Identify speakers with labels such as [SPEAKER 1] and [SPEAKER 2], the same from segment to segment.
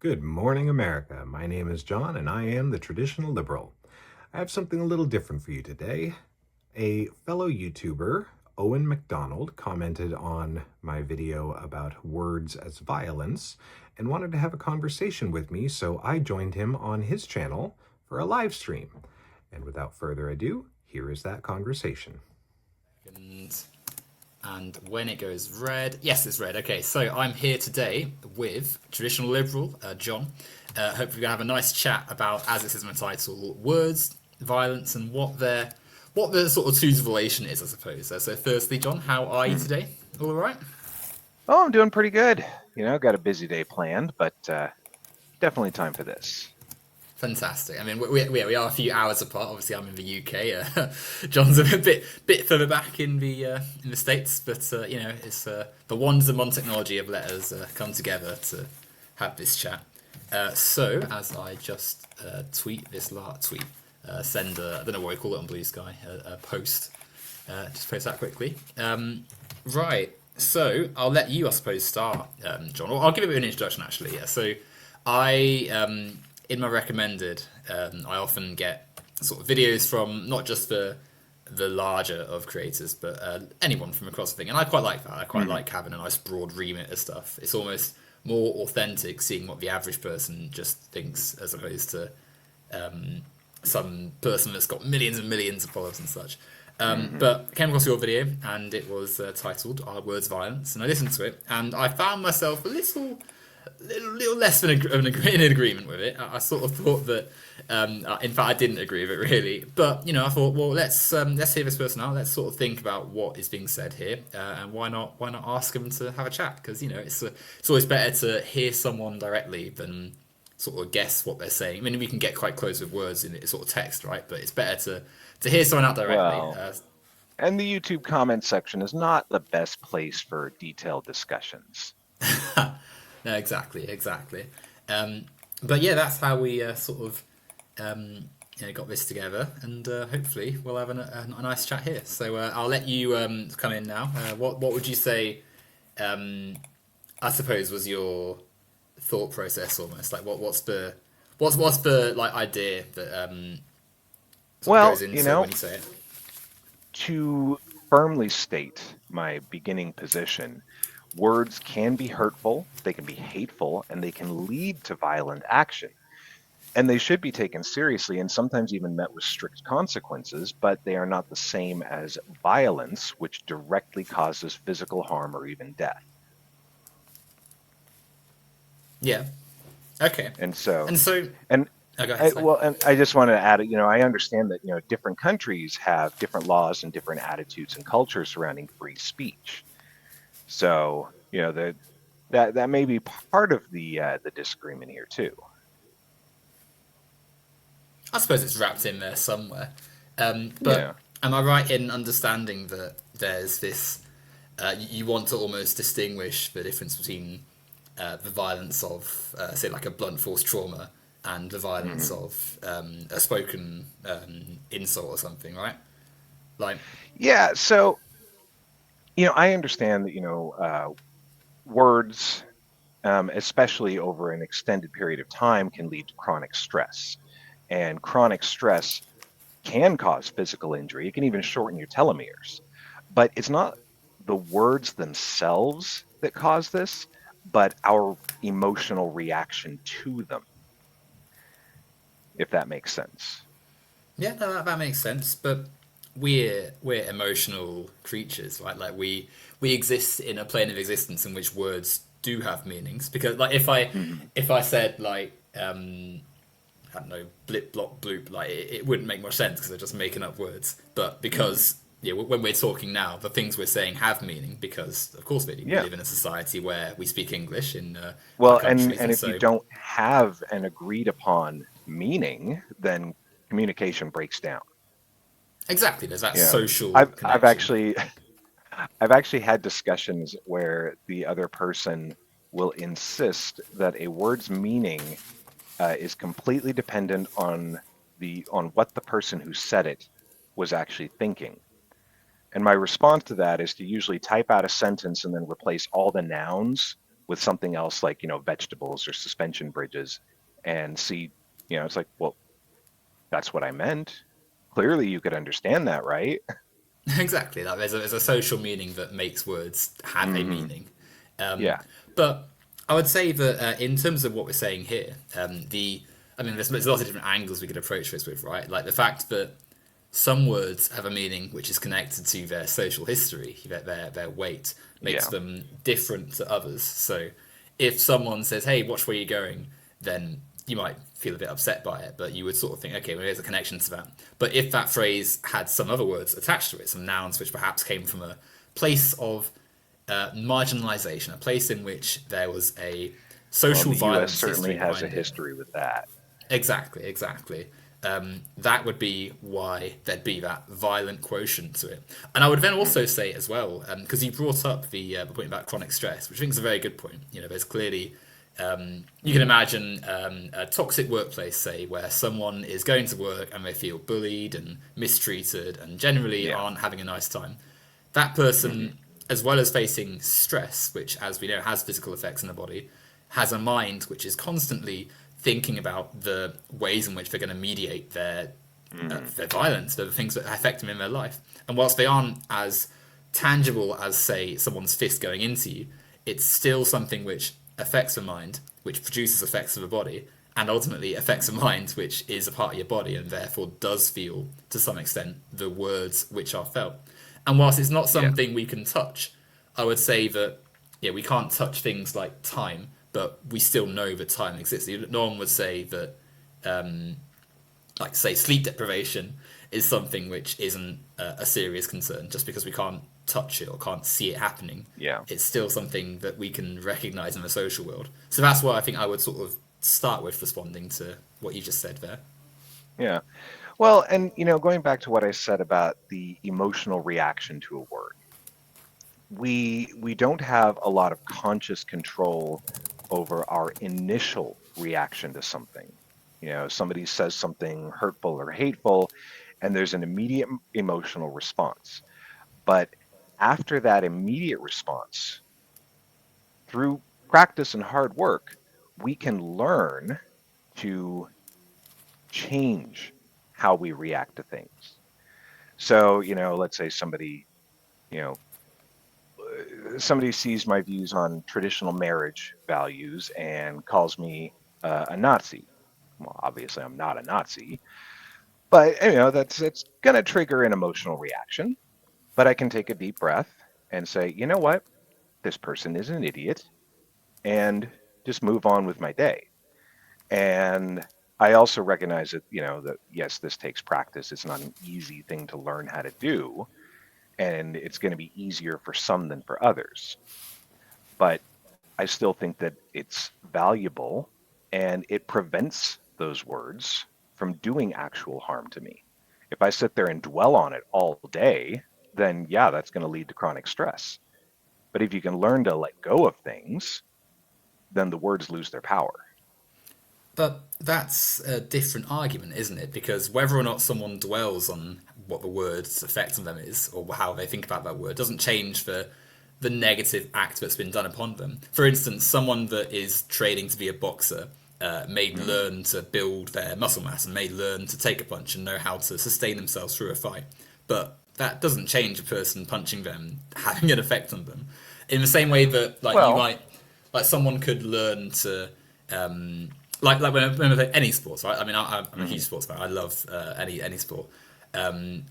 [SPEAKER 1] Good morning, America. My name is John, and I am the traditional liberal. I have something a little different for you today. A fellow YouTuber, Owen MacDonald, commented on my video about words as violence and wanted to have a conversation with me, so I joined him on his channel for a live stream. And without further ado, here is that conversation.
[SPEAKER 2] And and when it goes red, yes, it's red. Okay, so I'm here today with traditional liberal John. Hopefully, we're gonna have a nice chat about, as it says in my title, words, violence, and what the sort of two's relation is, I suppose. So, firstly, John, how are you
[SPEAKER 3] Hmm.
[SPEAKER 2] today? All right.
[SPEAKER 3] Oh, I'm doing pretty good. Got a busy day planned, but definitely time for this.
[SPEAKER 2] Fantastic. I mean, we are a few hours apart. Obviously, I'm in the UK. John's a bit further back in the States, but it's the wonders of modern technology have let us come together to have this chat. So, as I just tweet this last tweet, send I don't know what you call it on Blue Sky, a post. Just post that quickly. Right. So I'll let you, I suppose, start, John. Or I'll give a bit of an introduction, actually. Yeah. So I, in my recommended, I often get sort of videos from not just the larger of creators, but anyone from across the thing. And I quite like that. I quite
[SPEAKER 3] Hmm.
[SPEAKER 2] like having a nice broad remit of stuff. It's almost more authentic seeing what the average person just thinks as opposed to some person that's got millions and millions of followers and such.
[SPEAKER 3] Hmm.
[SPEAKER 2] But I came across your video and it was titled "Our Words Violence," and I listened to it and I found myself a little less than in agreement with it. I sort of thought that, in fact, I didn't agree with it really. But I thought, well, let's hear this person out. Let's sort of think about what is being said here, and why not ask them to have a chat? Because it's always better to hear someone directly than sort of guess what they're saying. I mean, we can get quite close with words in it, sort of text, right? But it's better to hear someone out directly.
[SPEAKER 3] Well, and the YouTube comment section is not the best place for detailed discussions.
[SPEAKER 2] No, exactly. Um, but yeah, that's how we sort of got this together, and hopefully we'll have a nice chat here. So I'll let you come in now. What would you say? I suppose was your thought process almost like what's the like idea that sort of
[SPEAKER 3] Well,
[SPEAKER 2] goes into when you say it?
[SPEAKER 3] to firmly state my beginning position, words can be hurtful, they can be hateful, and they can lead to violent action. And they should be taken seriously and sometimes even met with strict consequences, but they are not the same as violence, which directly causes physical harm or even death.
[SPEAKER 2] Yeah. Okay.
[SPEAKER 3] And so,
[SPEAKER 2] And so,
[SPEAKER 3] and
[SPEAKER 2] oh, go ahead. Sorry.
[SPEAKER 3] and I just want to add, I understand that, different countries have different laws and different attitudes and cultures surrounding free speech. So, that may be part of the disagreement here too.
[SPEAKER 2] I suppose it's wrapped in there somewhere. But
[SPEAKER 3] Yeah.
[SPEAKER 2] am I right in understanding that there's this? You want to almost distinguish the difference between the violence of, say, like a blunt force trauma and the violence
[SPEAKER 3] Hmm.
[SPEAKER 2] of a spoken insult or something, right? Like,
[SPEAKER 3] Yeah. So, I understand that, words, especially over an extended period of time, can lead to chronic stress. And chronic stress can cause physical injury. It can even shorten your telomeres. But it's not the words themselves that cause this, but our emotional reaction to them, if that makes sense.
[SPEAKER 2] yeah, no, that makes sense. But we're emotional creatures, right? Like we exist in a plane of existence in which words do have meanings. Because like
[SPEAKER 3] Hmm.
[SPEAKER 2] if I said like I don't know, blip, blop, bloop. Like it wouldn't make much sense because they're just making up words. But
[SPEAKER 3] Hmm.
[SPEAKER 2] because when we're talking now, the things we're saying have meaning because, of course, we
[SPEAKER 3] Yeah.
[SPEAKER 2] live in a society where we speak English in our
[SPEAKER 3] Well,
[SPEAKER 2] countries,
[SPEAKER 3] and
[SPEAKER 2] and
[SPEAKER 3] if you
[SPEAKER 2] so
[SPEAKER 3] don't have an agreed upon meaning, then communication breaks down.
[SPEAKER 2] exactly there's that
[SPEAKER 3] You know,
[SPEAKER 2] social
[SPEAKER 3] I've
[SPEAKER 2] connection.
[SPEAKER 3] actually I've actually had discussions where the other person will insist that a word's meaning is completely dependent on what the person who said it was actually thinking. And my response to that is to usually type out a sentence and then replace all the nouns with something else like, vegetables or suspension bridges and see, it's like, well, that's what I meant. Clearly you could understand that, right?
[SPEAKER 2] Exactly. Like there's a social meaning that makes words have a
[SPEAKER 3] Hmm.
[SPEAKER 2] meaning. Um,
[SPEAKER 3] Yeah.
[SPEAKER 2] but I would say that in terms of what we're saying here, I mean, there's lots of different angles we could approach this with, right? Like the fact that some words have a meaning which is connected to their social history, their weight, makes
[SPEAKER 3] Yeah.
[SPEAKER 2] them different to others. So if someone says, "Hey, watch where you're going," then you might feel a bit upset by it, but you would sort of think, okay, well, there's a connection to that. But if that phrase had some other words attached to it, some nouns which perhaps came from a place of marginalization, a place in which there was a
[SPEAKER 3] Well,
[SPEAKER 2] social
[SPEAKER 3] the US
[SPEAKER 2] violence
[SPEAKER 3] certainly
[SPEAKER 2] history
[SPEAKER 3] has a
[SPEAKER 2] behind it.
[SPEAKER 3] history with that.
[SPEAKER 2] Exactly, exactly. That would be why there'd be that violent quotient to it. And I would then
[SPEAKER 3] Mm.
[SPEAKER 2] also say as well, because you brought up the point about chronic stress, which I think is a very good point. There's clearly you can imagine a toxic workplace, say, where someone is going to work and they feel bullied and mistreated and generally
[SPEAKER 3] Yeah.
[SPEAKER 2] aren't having a nice time. That
[SPEAKER 3] Hmm.
[SPEAKER 2] person, as well as facing stress, which, as we know, has physical effects in the body, has a mind which is constantly thinking about the ways in which they're going to mediate
[SPEAKER 3] Hmm.
[SPEAKER 2] their violence, the things that affect them in their life. And whilst they aren't as tangible as, say, someone's fist going into you, it's still something which affects the mind, which produces effects of the body, and ultimately affects the mind, which is a part of your body and therefore does feel, to some extent, the words which are felt. And whilst it's not
[SPEAKER 3] Yeah.
[SPEAKER 2] something we can touch, I would say that yeah, we can't touch things like time, but we still know that time exists. No one would say that, like say, sleep deprivation is something which isn't a serious concern just because we can't touch it or can't see it happening.
[SPEAKER 3] Yeah.
[SPEAKER 2] It's still something that we can recognize in the social world. So that's why I think I would sort of start with responding to what you just said there.
[SPEAKER 3] Yeah. Well, and going back to what I said about the emotional reaction to a word, we don't have a lot of conscious control over our initial reaction to something. Somebody says something hurtful or hateful, and there's an immediate emotional response. But after that immediate response, through practice and hard work, we can learn to change how we react to things. So, let's say you know, somebody sees my views on traditional marriage values and calls me a Nazi. Well, obviously, I'm not a Nazi, but that's going to trigger an emotional reaction. But I can take a deep breath and say, you know what, this person is an idiot, and just move on with my day. And I also recognize that that yes, this takes practice. It's not an easy thing to learn how to do, and it's going to be easier for some than for others. But I still think that it's valuable and it prevents those words from doing actual harm to me. If I sit there and dwell on it all day, then yeah, that's going to lead to chronic stress. But if you can learn to let go of things, then the words lose their power.
[SPEAKER 2] But that's a different argument, isn't it? Because whether or not someone dwells on what the word's effect on them is, or how they think about that word, doesn't change the negative act that's been done upon them. For instance, someone that is training to be a boxer may
[SPEAKER 3] Mm.
[SPEAKER 2] learn to build their muscle mass and may learn to take a punch and know how to sustain themselves through a fight. But that doesn't change a person punching them having an effect on them. In the same way that, like, you
[SPEAKER 3] Well,
[SPEAKER 2] might, like, someone could learn to like when I play any sports, right? I mean, I'm a huge
[SPEAKER 3] mhm,
[SPEAKER 2] sports fan. I love any sport.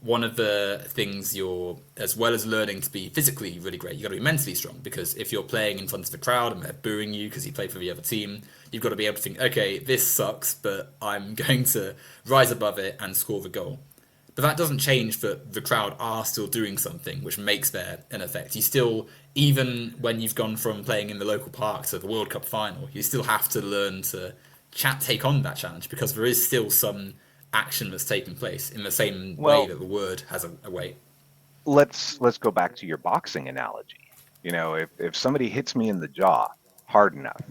[SPEAKER 2] One of the things you're, as well as learning to be physically really great, you got to be mentally strong because if you're playing in front of a crowd and they're booing you because you play for the other team, you've got to be able to think, okay, this sucks, but I'm going to rise above it and score the goal. But that doesn't change that the crowd are still doing something which makes there an effect. You still, even when you've gone from playing in the local park to the World Cup final, you still have to learn to take on that challenge because there is still some action that's taking place in the same way
[SPEAKER 3] well,
[SPEAKER 2] that the word has a weight.
[SPEAKER 3] let's go back to your boxing analogy. If somebody hits me in the jaw hard enough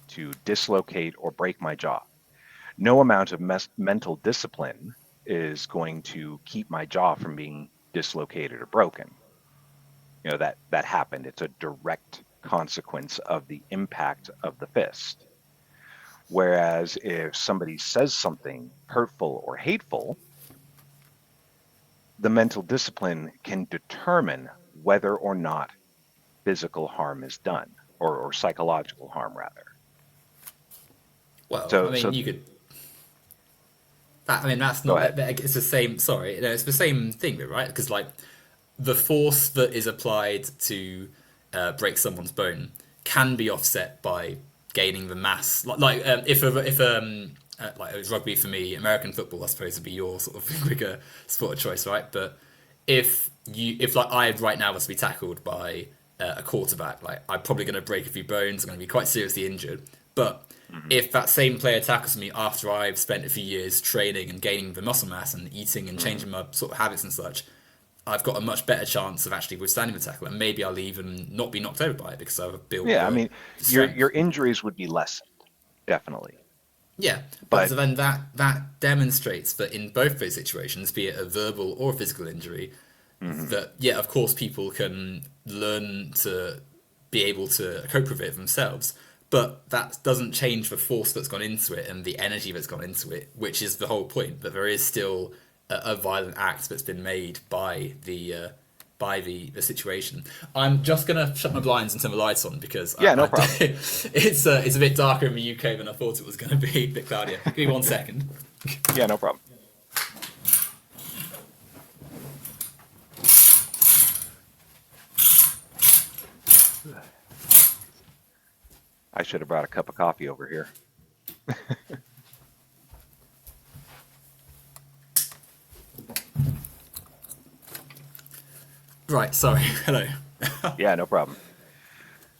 [SPEAKER 3] to dislocate or break my jaw, no amount of mental discipline is going to keep my jaw from being dislocated or broken. That happened. It's a direct consequence of the impact of the fist. Whereas if somebody says something hurtful or hateful, the mental discipline can determine whether or not physical harm is done, or psychological harm rather.
[SPEAKER 2] Well, I
[SPEAKER 3] So,
[SPEAKER 2] mean,
[SPEAKER 3] so
[SPEAKER 2] you could. I mean, that's
[SPEAKER 3] go
[SPEAKER 2] not.
[SPEAKER 3] ahead.
[SPEAKER 2] It's the same. Sorry, no, it's the same thing, right? Because like the force that is applied to break someone's bone can be offset by gaining the mass. Like it was rugby for me, American football, I suppose, would be your sort of bigger sport of choice, right? But if like I right now was to be tackled by a quarterback, like I'm probably going to break a few bones, I'm going to be quite seriously injured. But
[SPEAKER 3] Hmm.
[SPEAKER 2] if that same player tackles me after I've spent a few years training and gaining the muscle mass and eating and
[SPEAKER 3] Hmm.
[SPEAKER 2] changing my sort of habits and such, I've got a much better chance of actually withstanding the tackle, and maybe I'll even not be knocked over by it because I've built
[SPEAKER 3] Yeah, I
[SPEAKER 2] the
[SPEAKER 3] mean, your
[SPEAKER 2] strength.
[SPEAKER 3] injuries would be lessened, definitely.
[SPEAKER 2] Yeah, but
[SPEAKER 3] But
[SPEAKER 2] so then that demonstrates that in both those situations, be it a verbal or a physical injury,
[SPEAKER 3] mhm.
[SPEAKER 2] that yeah, of course, people can learn to be able to cope with it themselves. But that doesn't change the force that's gone into it and the energy that's gone into it, which is the whole point. That there is still a violent act that's been made by the situation. I'm just gonna shut my blinds and turn the lights on because
[SPEAKER 3] Yeah, no problem.
[SPEAKER 2] it's a bit darker in the UK than I thought it was gonna be. A bit cloudier. Give me 1 second.
[SPEAKER 3] Yeah, no problem. I should have brought a cup of coffee over here.
[SPEAKER 2] Right. Sorry. Hello.
[SPEAKER 3] Yeah, no problem.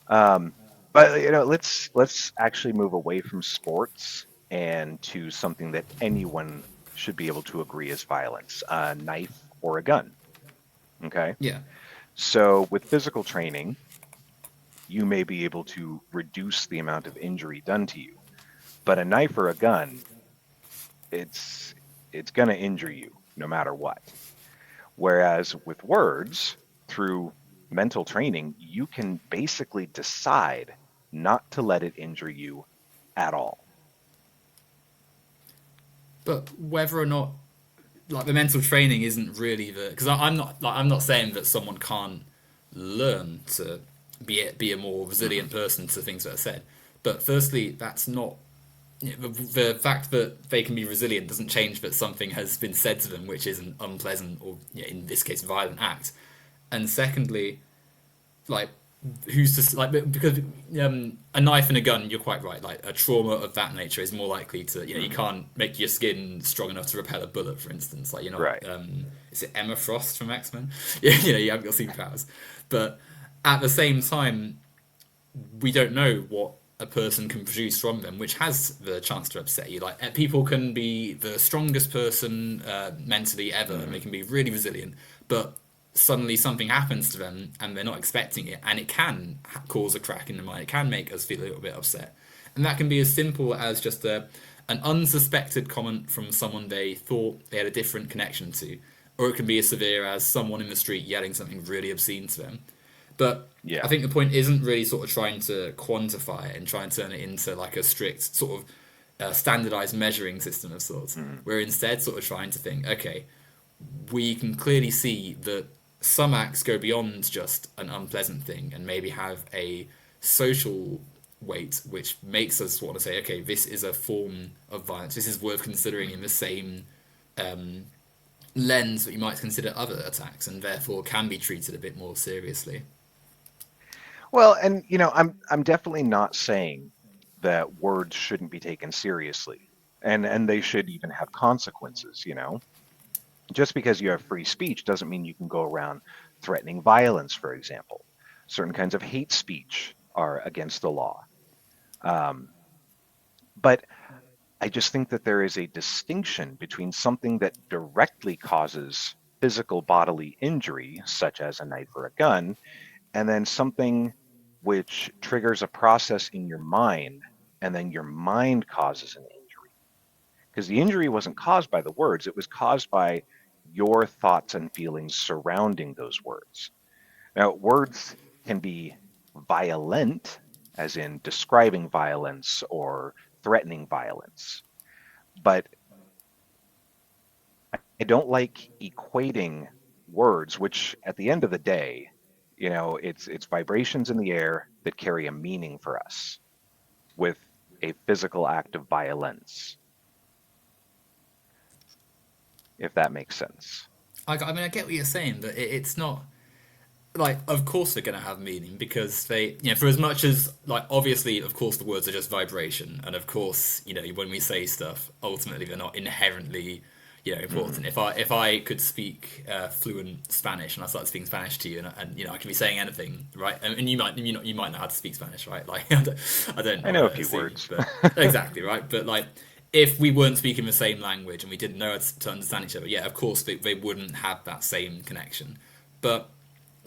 [SPEAKER 3] Um, but let's actually move away from sports and to something that anyone should be able to agree is violence, a knife or a gun. Okay.
[SPEAKER 2] Yeah.
[SPEAKER 3] So with physical training, you may be able to reduce the amount of injury done to you. But a knife or a gun, it's it's going to injure you no matter what. Whereas with words, through mental training, you can basically decide not to let it injure you at all.
[SPEAKER 2] But whether or not like the mental training isn't really the because I'm not saying that someone can't learn to be a more
[SPEAKER 3] Hmm.
[SPEAKER 2] resilient person to things that are said. But firstly, that's not the fact that they can be resilient doesn't change that something has been said to them which is an unpleasant or in this case violent act. And secondly, like who's to like because a knife and a gun, you're quite right, like a trauma of that nature is more likely to you
[SPEAKER 3] Hmm.
[SPEAKER 2] can't make your skin strong enough to repel a bullet, for instance. Like you're not
[SPEAKER 3] Right.
[SPEAKER 2] is it Emma Frost from X-Men? Yeah, you haven't got superpowers. But at the same time, we don't know what a person can produce from them, which has the chance to upset you. Like people can be the strongest person mentally ever, and they
[SPEAKER 3] Hmm.
[SPEAKER 2] can be really resilient, but suddenly something happens to them and they're not expecting it, and it can cause a crack in the mind. It can make us feel a little bit upset, and that can be as simple as just an unsuspected comment from someone they thought they had a different connection to, or it can be as severe as someone in the street yelling something really obscene to them. But I
[SPEAKER 3] Yeah.
[SPEAKER 2] think the point isn't really sort of trying to quantify it and try and turn it into like a strict sort of standardized measuring system of sorts.
[SPEAKER 3] Hmm.
[SPEAKER 2] We're instead sort of trying to think, okay, we can clearly see that some acts go beyond just an unpleasant thing and maybe have a social weight which makes us want to say, okay, this is a form of violence. This is worth considering in the same lens that you might consider other attacks and therefore can be treated a bit more seriously.
[SPEAKER 3] Well, and I'm definitely not saying that words shouldn't be taken seriously, and they should even have consequences. Just because you have free speech doesn't mean you can go around threatening violence, for example. Certain kinds of hate speech are against the law. Um, but I just think that there is a distinction between something that directly causes physical bodily injury, such as a knife or a gun, and then something which triggers a process in your mind, and then your mind causes an injury. Because the injury wasn't caused by the words, it was caused by your thoughts and feelings surrounding those words. Now, words can be violent, as in describing violence or threatening violence. But I don't like equating words, which at the end of the day, it's vibrations in the air that carry a meaning for us, with a physical act of violence, if that makes sense.
[SPEAKER 2] I mean, I get what you're saying, but it's not like, of course they're going to have meaning because they, for as much as, like, obviously, of course, the words are just vibration, and of course, when we say stuff, ultimately they're not inherently, important.
[SPEAKER 3] Mm.
[SPEAKER 2] If I could speak fluent Spanish and I started speaking Spanish to you, and I can be saying anything, right? And you might know how to speak Spanish, right? Like, I don't
[SPEAKER 3] I
[SPEAKER 2] want
[SPEAKER 3] know a
[SPEAKER 2] to
[SPEAKER 3] few
[SPEAKER 2] assume,
[SPEAKER 3] words.
[SPEAKER 2] but exactly right. But like, if we weren't speaking the same language and we didn't know how to understand each other, yeah, of course they wouldn't have that same connection. But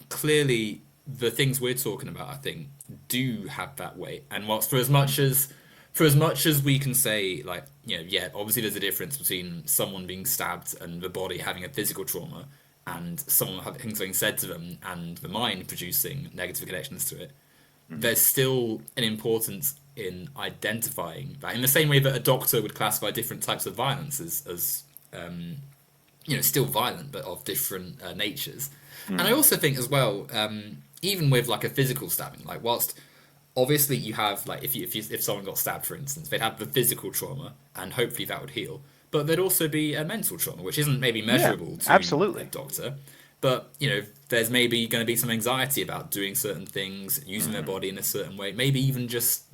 [SPEAKER 2] clearly the things we're talking about, I think, do have that weight. And whilst for as much as we can say, like, yeah, obviously there's a difference between someone being stabbed and the body having a physical trauma and someone having things being said to them and the mind producing negative connections to it.
[SPEAKER 3] Mhm.
[SPEAKER 2] There's still an importance in identifying that in the same way that a doctor would classify different types of violence as still violent but of different natures. And I
[SPEAKER 3] Mm.
[SPEAKER 2] also think as well, even with like a physical stabbing, like whilst obviously you have like if someone got stabbed for instance, they'd have the physical trauma and hopefully that would heal, but there'd also be a mental trauma which isn't maybe
[SPEAKER 3] Yeah,
[SPEAKER 2] measurable to a
[SPEAKER 3] absolutely.
[SPEAKER 2] doctor, but there's maybe going to be some anxiety about doing certain things, using their
[SPEAKER 3] Hmm.
[SPEAKER 2] body in a certain way, maybe even just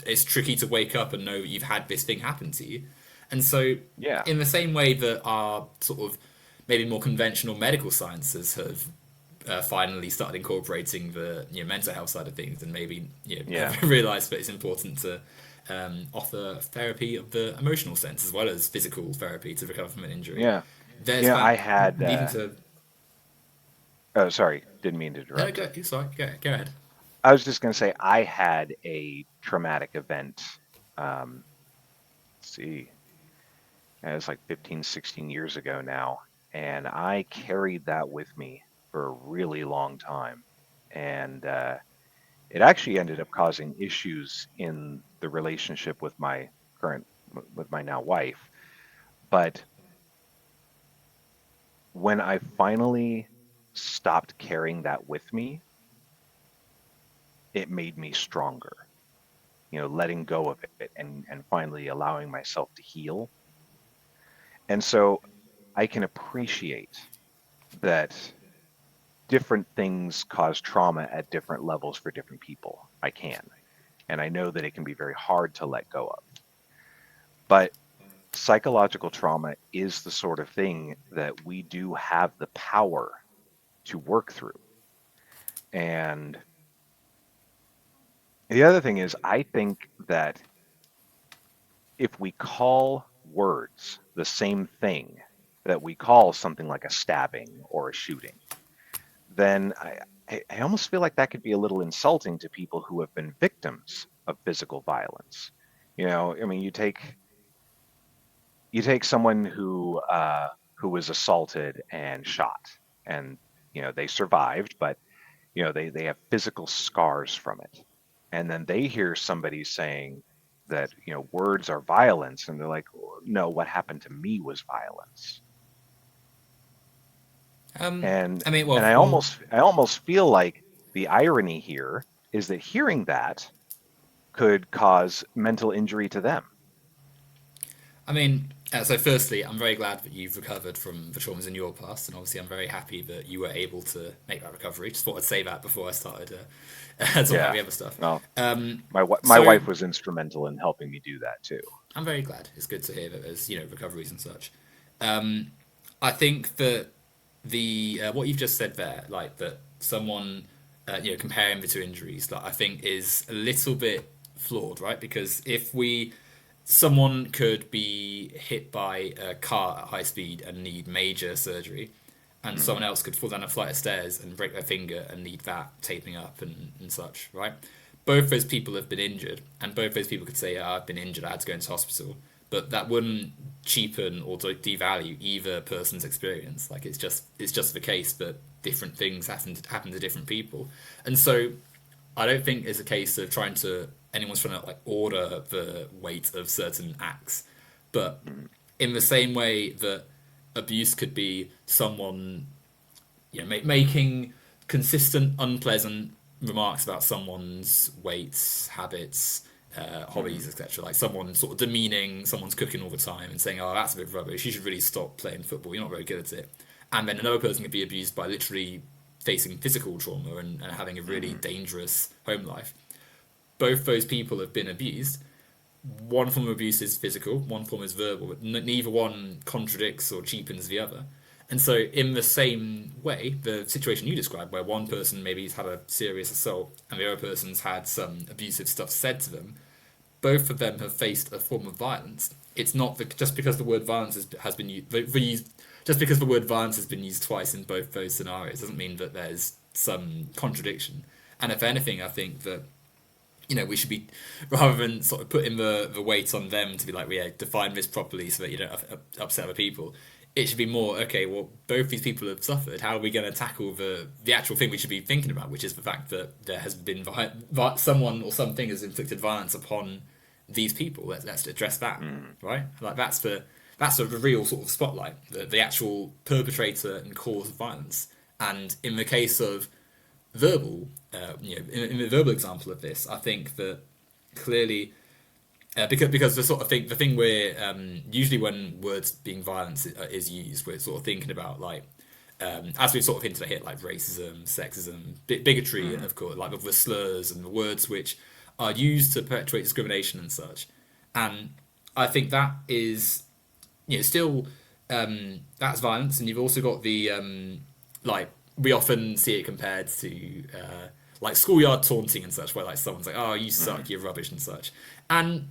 [SPEAKER 2] it's tricky to wake up and know that you've had this thing happen to you. And so,
[SPEAKER 3] Yeah,
[SPEAKER 2] in the same way that our sort of maybe more conventional medical sciences have finally started incorporating the mental health side of things, and maybe
[SPEAKER 3] yeah,
[SPEAKER 2] have realised that it's important to offer therapy of the emotional sense as well as physical therapy to recover from an injury.
[SPEAKER 3] yeah.
[SPEAKER 2] There's
[SPEAKER 3] I
[SPEAKER 2] that
[SPEAKER 3] had.
[SPEAKER 2] needing to.
[SPEAKER 3] Oh, sorry, didn't mean to
[SPEAKER 2] No,
[SPEAKER 3] interrupt.
[SPEAKER 2] go. Sorry, go ahead.
[SPEAKER 3] I was just going to say I had a traumatic event. Let's see, it was like 15, 16 years ago now, and I carried that with me for a really long time, and it actually ended up causing issues in the relationship with my current, with my now wife. But when I finally stopped carrying that with me, it made me stronger. Letting go of it and finally allowing myself to heal. And so I can appreciate that different things cause trauma at different levels for different people. I can. And I know that it can be very hard to let go of. But psychological trauma is the sort of thing that we do have the power to work through. And the other thing is, I think that if we call words the same thing that we call something like a stabbing or a shooting, then I almost feel like that could be a little insulting to people who have been victims of physical violence. I mean, you take someone who was assaulted and shot, and they survived, but they have physical scars from it, and then they hear somebody saying that words are violence, and they're like, no, what happened to me was violence. and
[SPEAKER 2] I mean,
[SPEAKER 3] and I almost feel like the irony here is that hearing that could cause mental injury to them.
[SPEAKER 2] I mean, so firstly, I'm very glad that you've recovered from the traumas in your past, and obviously, I'm very happy that you were able to make that recovery. Just thought I'd say that before I started talking about
[SPEAKER 3] Yeah.
[SPEAKER 2] the other stuff.
[SPEAKER 3] Well,
[SPEAKER 2] Um,
[SPEAKER 3] my
[SPEAKER 2] so
[SPEAKER 3] wife was instrumental in helping me do that too.
[SPEAKER 2] I'm very glad. It's good to hear that there's recoveries and such. Um, I think that the what you've just said there, like that someone comparing the two injuries, like I think is a little bit flawed, right? Because if we someone could be hit by a car at high speed and need major surgery, and someone
[SPEAKER 3] Hmm.
[SPEAKER 2] else could fall down a flight of stairs and break their finger and need that taping up and such, right? Both those people have been injured, and both those people could say, oh, I've been injured, I had to go into hospital. But that wouldn't cheapen or devalue either person's experience. Like it's just the case that different things happen to different people, and so I don't think it's a case of anyone's trying to like order the weight of certain acts, but
[SPEAKER 3] Mm,
[SPEAKER 2] in the same way that abuse could be someone making consistent unpleasant remarks about someone's weights, habits,
[SPEAKER 3] mm,
[SPEAKER 2] hobbies, etc. Like someone sort of demeaning someone's cooking all the time and saying, "Oh, that's a bit rubbish. You should really stop playing football. You're not very good at it." And then another person could be abused by literally facing physical trauma and having a really
[SPEAKER 3] mm,
[SPEAKER 2] dangerous home life. Both those people have been abused. One form of abuse is physical, one form is verbal, but neither one contradicts or cheapens the other. And so, in the same way, the situation you described, where one person maybe has had a serious assault and the other person's had some abusive stuff said to them, both of them have faced a form of violence. It's not just because the word violence has been used, just because the word violence has been used twice in both those scenarios doesn't mean that there's some contradiction. And if anything, I think that we should be, rather than sort of putting the weight on them to be like, well, yeah, define this properly so that you don't upset other people. It should be more, okay, well, both these people have suffered. How are we going to tackle the actual thing we should be thinking about, which is the fact that there has been someone or something has inflicted violence upon these people. Let's address that,
[SPEAKER 3] mm.
[SPEAKER 2] right? Like that's the real sort of spotlight, the actual perpetrator and cause of violence. And in the case of verbal, in the verbal example of this, I think that clearly, because the thing where usually when words being violence is used, we're sort of thinking about like as we've sort of hinted at here, like racism, sexism, bigotry,
[SPEAKER 3] Mm.
[SPEAKER 2] of course, like the slurs and the words which are used to perpetuate discrimination and such. And I think that is still that's violence, and you've also got the like we often see it compared to like schoolyard taunting and such, where like someone's like, "Oh, you
[SPEAKER 3] Mm.
[SPEAKER 2] suck, you're rubbish" and such. And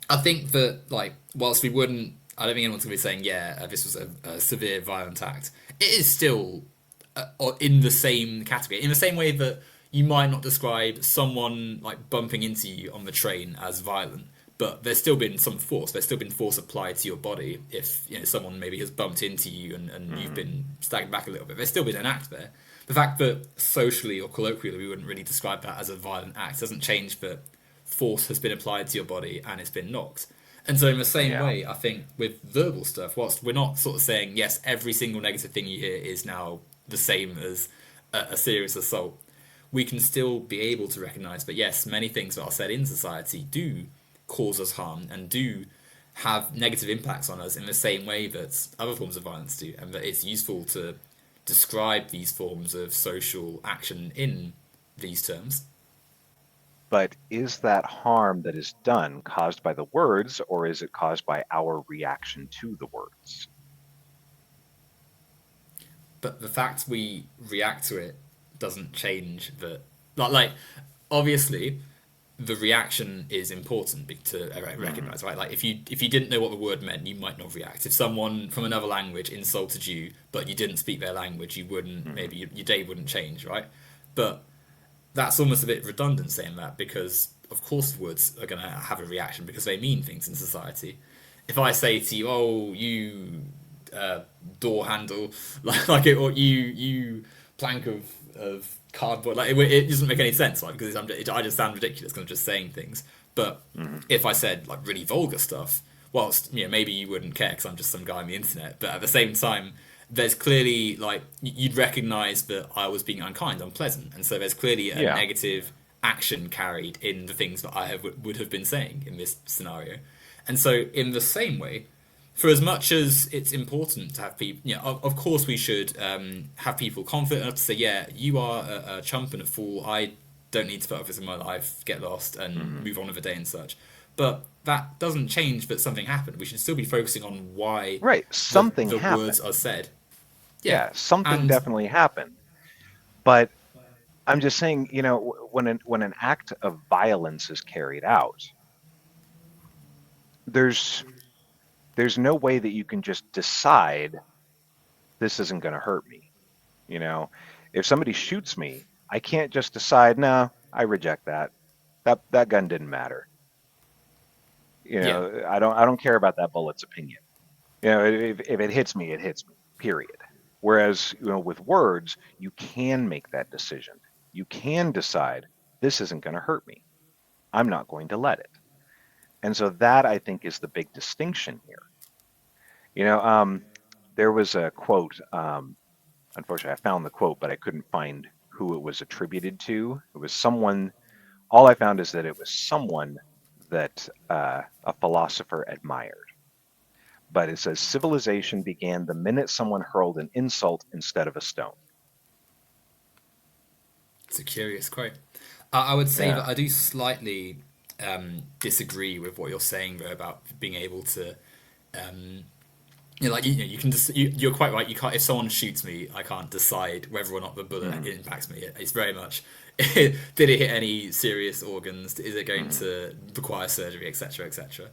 [SPEAKER 2] I think that like whilst we wouldn't, I don't think anyone's gonna be saying, "Yeah, this was a severe violent act." It is still in the same category, in the same way that you might not describe someone like bumping into you on the train as violent, but there's still been some force. There's still been force applied to your body if someone maybe has bumped into you and you've
[SPEAKER 3] Mm.
[SPEAKER 2] been staggered back a little bit. There's still been an act there. The fact that socially or colloquially we wouldn't really describe that as a violent act doesn't change that force has been applied to your body and it's been knocked. And so, in the same
[SPEAKER 3] Yeah.
[SPEAKER 2] way, I think with verbal stuff, whilst we're not sort of saying, yes, every single negative thing you hear is now the same as a serious assault, we can still be able to recognize that, yes, many things that are said in society do cause us harm and do have negative impacts on us in the same way that other forms of violence do, and that it's useful to describe these forms of social action in these terms.
[SPEAKER 3] But is that harm that is done caused by the words, or is it caused by our reaction to the words?
[SPEAKER 2] But the fact we react to it doesn't change that. Like obviously, the reaction is important to
[SPEAKER 3] Mm.
[SPEAKER 2] recognize, right? Like if you didn't know what the word meant, you might not react. If someone from another language insulted you, but you didn't speak their language, you wouldn't
[SPEAKER 3] Mm.
[SPEAKER 2] maybe your day wouldn't change, right? But that's almost a bit redundant saying that because of course words are going to have a reaction because they mean things in society. If I say to you, "Oh, you uh, door handle," like it, or you plank of cardboard, like it doesn't make any sense, like because I just sound ridiculous because I'm just saying things. But
[SPEAKER 3] Mm.
[SPEAKER 2] if I said like really vulgar stuff, whilst maybe you wouldn't care because I'm just some guy on the internet, but at the same time there's clearly like you'd recognize that I was being unkind, unpleasant, and so there's clearly a
[SPEAKER 3] Yeah.
[SPEAKER 2] negative action carried in the things that would have been saying in this scenario. And so in the same way, for as much as it's important to have people, of course we should have people confident enough to say, yeah, you are a chump and a fool. I don't need to put up with this in my life. Get lost and
[SPEAKER 3] Mm.
[SPEAKER 2] move on with the day and such. But that doesn't change that something happened. We should still be focusing on why
[SPEAKER 3] Right.
[SPEAKER 2] the
[SPEAKER 3] Something
[SPEAKER 2] the words
[SPEAKER 3] happened.
[SPEAKER 2] are said. Yeah,
[SPEAKER 3] Yeah. Something
[SPEAKER 2] and
[SPEAKER 3] definitely happened. But I'm just saying, when an act of violence is carried out, there's there's no way that you can just decide this isn't going to hurt me. You know, if somebody shoots me, I can't just decide, no, I reject that. That gun didn't matter.
[SPEAKER 2] yeah,
[SPEAKER 3] I don't care about that bullet's opinion. If it hits me, it hits me. Period. Whereas, with words, you can make that decision. You can decide this isn't going to hurt me. I'm not going to let it. And so that I think is the big distinction here. You know, there was a quote. Unfortunately, I found the quote, but I couldn't find who it was attributed to. It was someone. All I found is that it was someone that a philosopher admired. But it says civilization began the minute someone hurled an insult instead of a stone.
[SPEAKER 2] It's a curious quote. I would say that
[SPEAKER 3] Yeah.
[SPEAKER 2] I do slightly disagree with what you're saying though about being able to like you can just you're quite right. You can't if someone shoots me, I can't decide whether or not the bullet
[SPEAKER 3] Hmm.
[SPEAKER 2] impacts me. It's very much did it hit any serious organs? Is it going
[SPEAKER 3] Hmm.
[SPEAKER 2] to require surgery, etc., etc.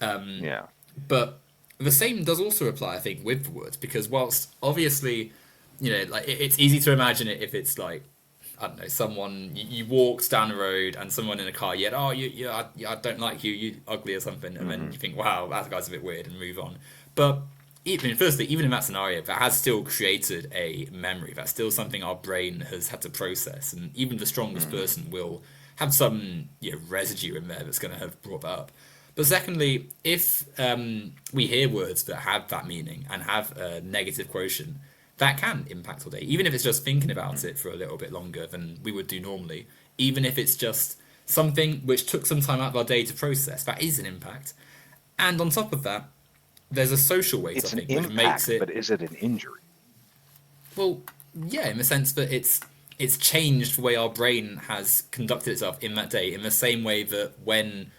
[SPEAKER 3] Yeah.
[SPEAKER 2] But the same does also apply, I think, with the words because whilst obviously, like it's easy to imagine it if it's like I don't know, someone you walked down the road and someone in a car yelled, "Oh, I don't like you, you ugly" or something, and then
[SPEAKER 3] Hmm.
[SPEAKER 2] you think, "Wow, that guy's a bit weird," and move on. But even in that scenario, that has still created a memory. That's still something our brain has had to process, and even the strongest
[SPEAKER 3] Hmm.
[SPEAKER 2] person will have some residue in there that's going to have brought that up. But secondly, if we hear words that have that meaning and have a negative quotient, that can impact our day, even if it's just thinking about it for a little bit longer than we would do normally. Even if it's just something which took some time out of our day to process, that is an impact. And on top of that, there's a social weight, I
[SPEAKER 3] It's an
[SPEAKER 2] think, which makes
[SPEAKER 3] impact, but
[SPEAKER 2] it
[SPEAKER 3] is it an injury?
[SPEAKER 2] well, yeah, in the sense that it's changed the way our brain has conducted itself in that day, in the same way that when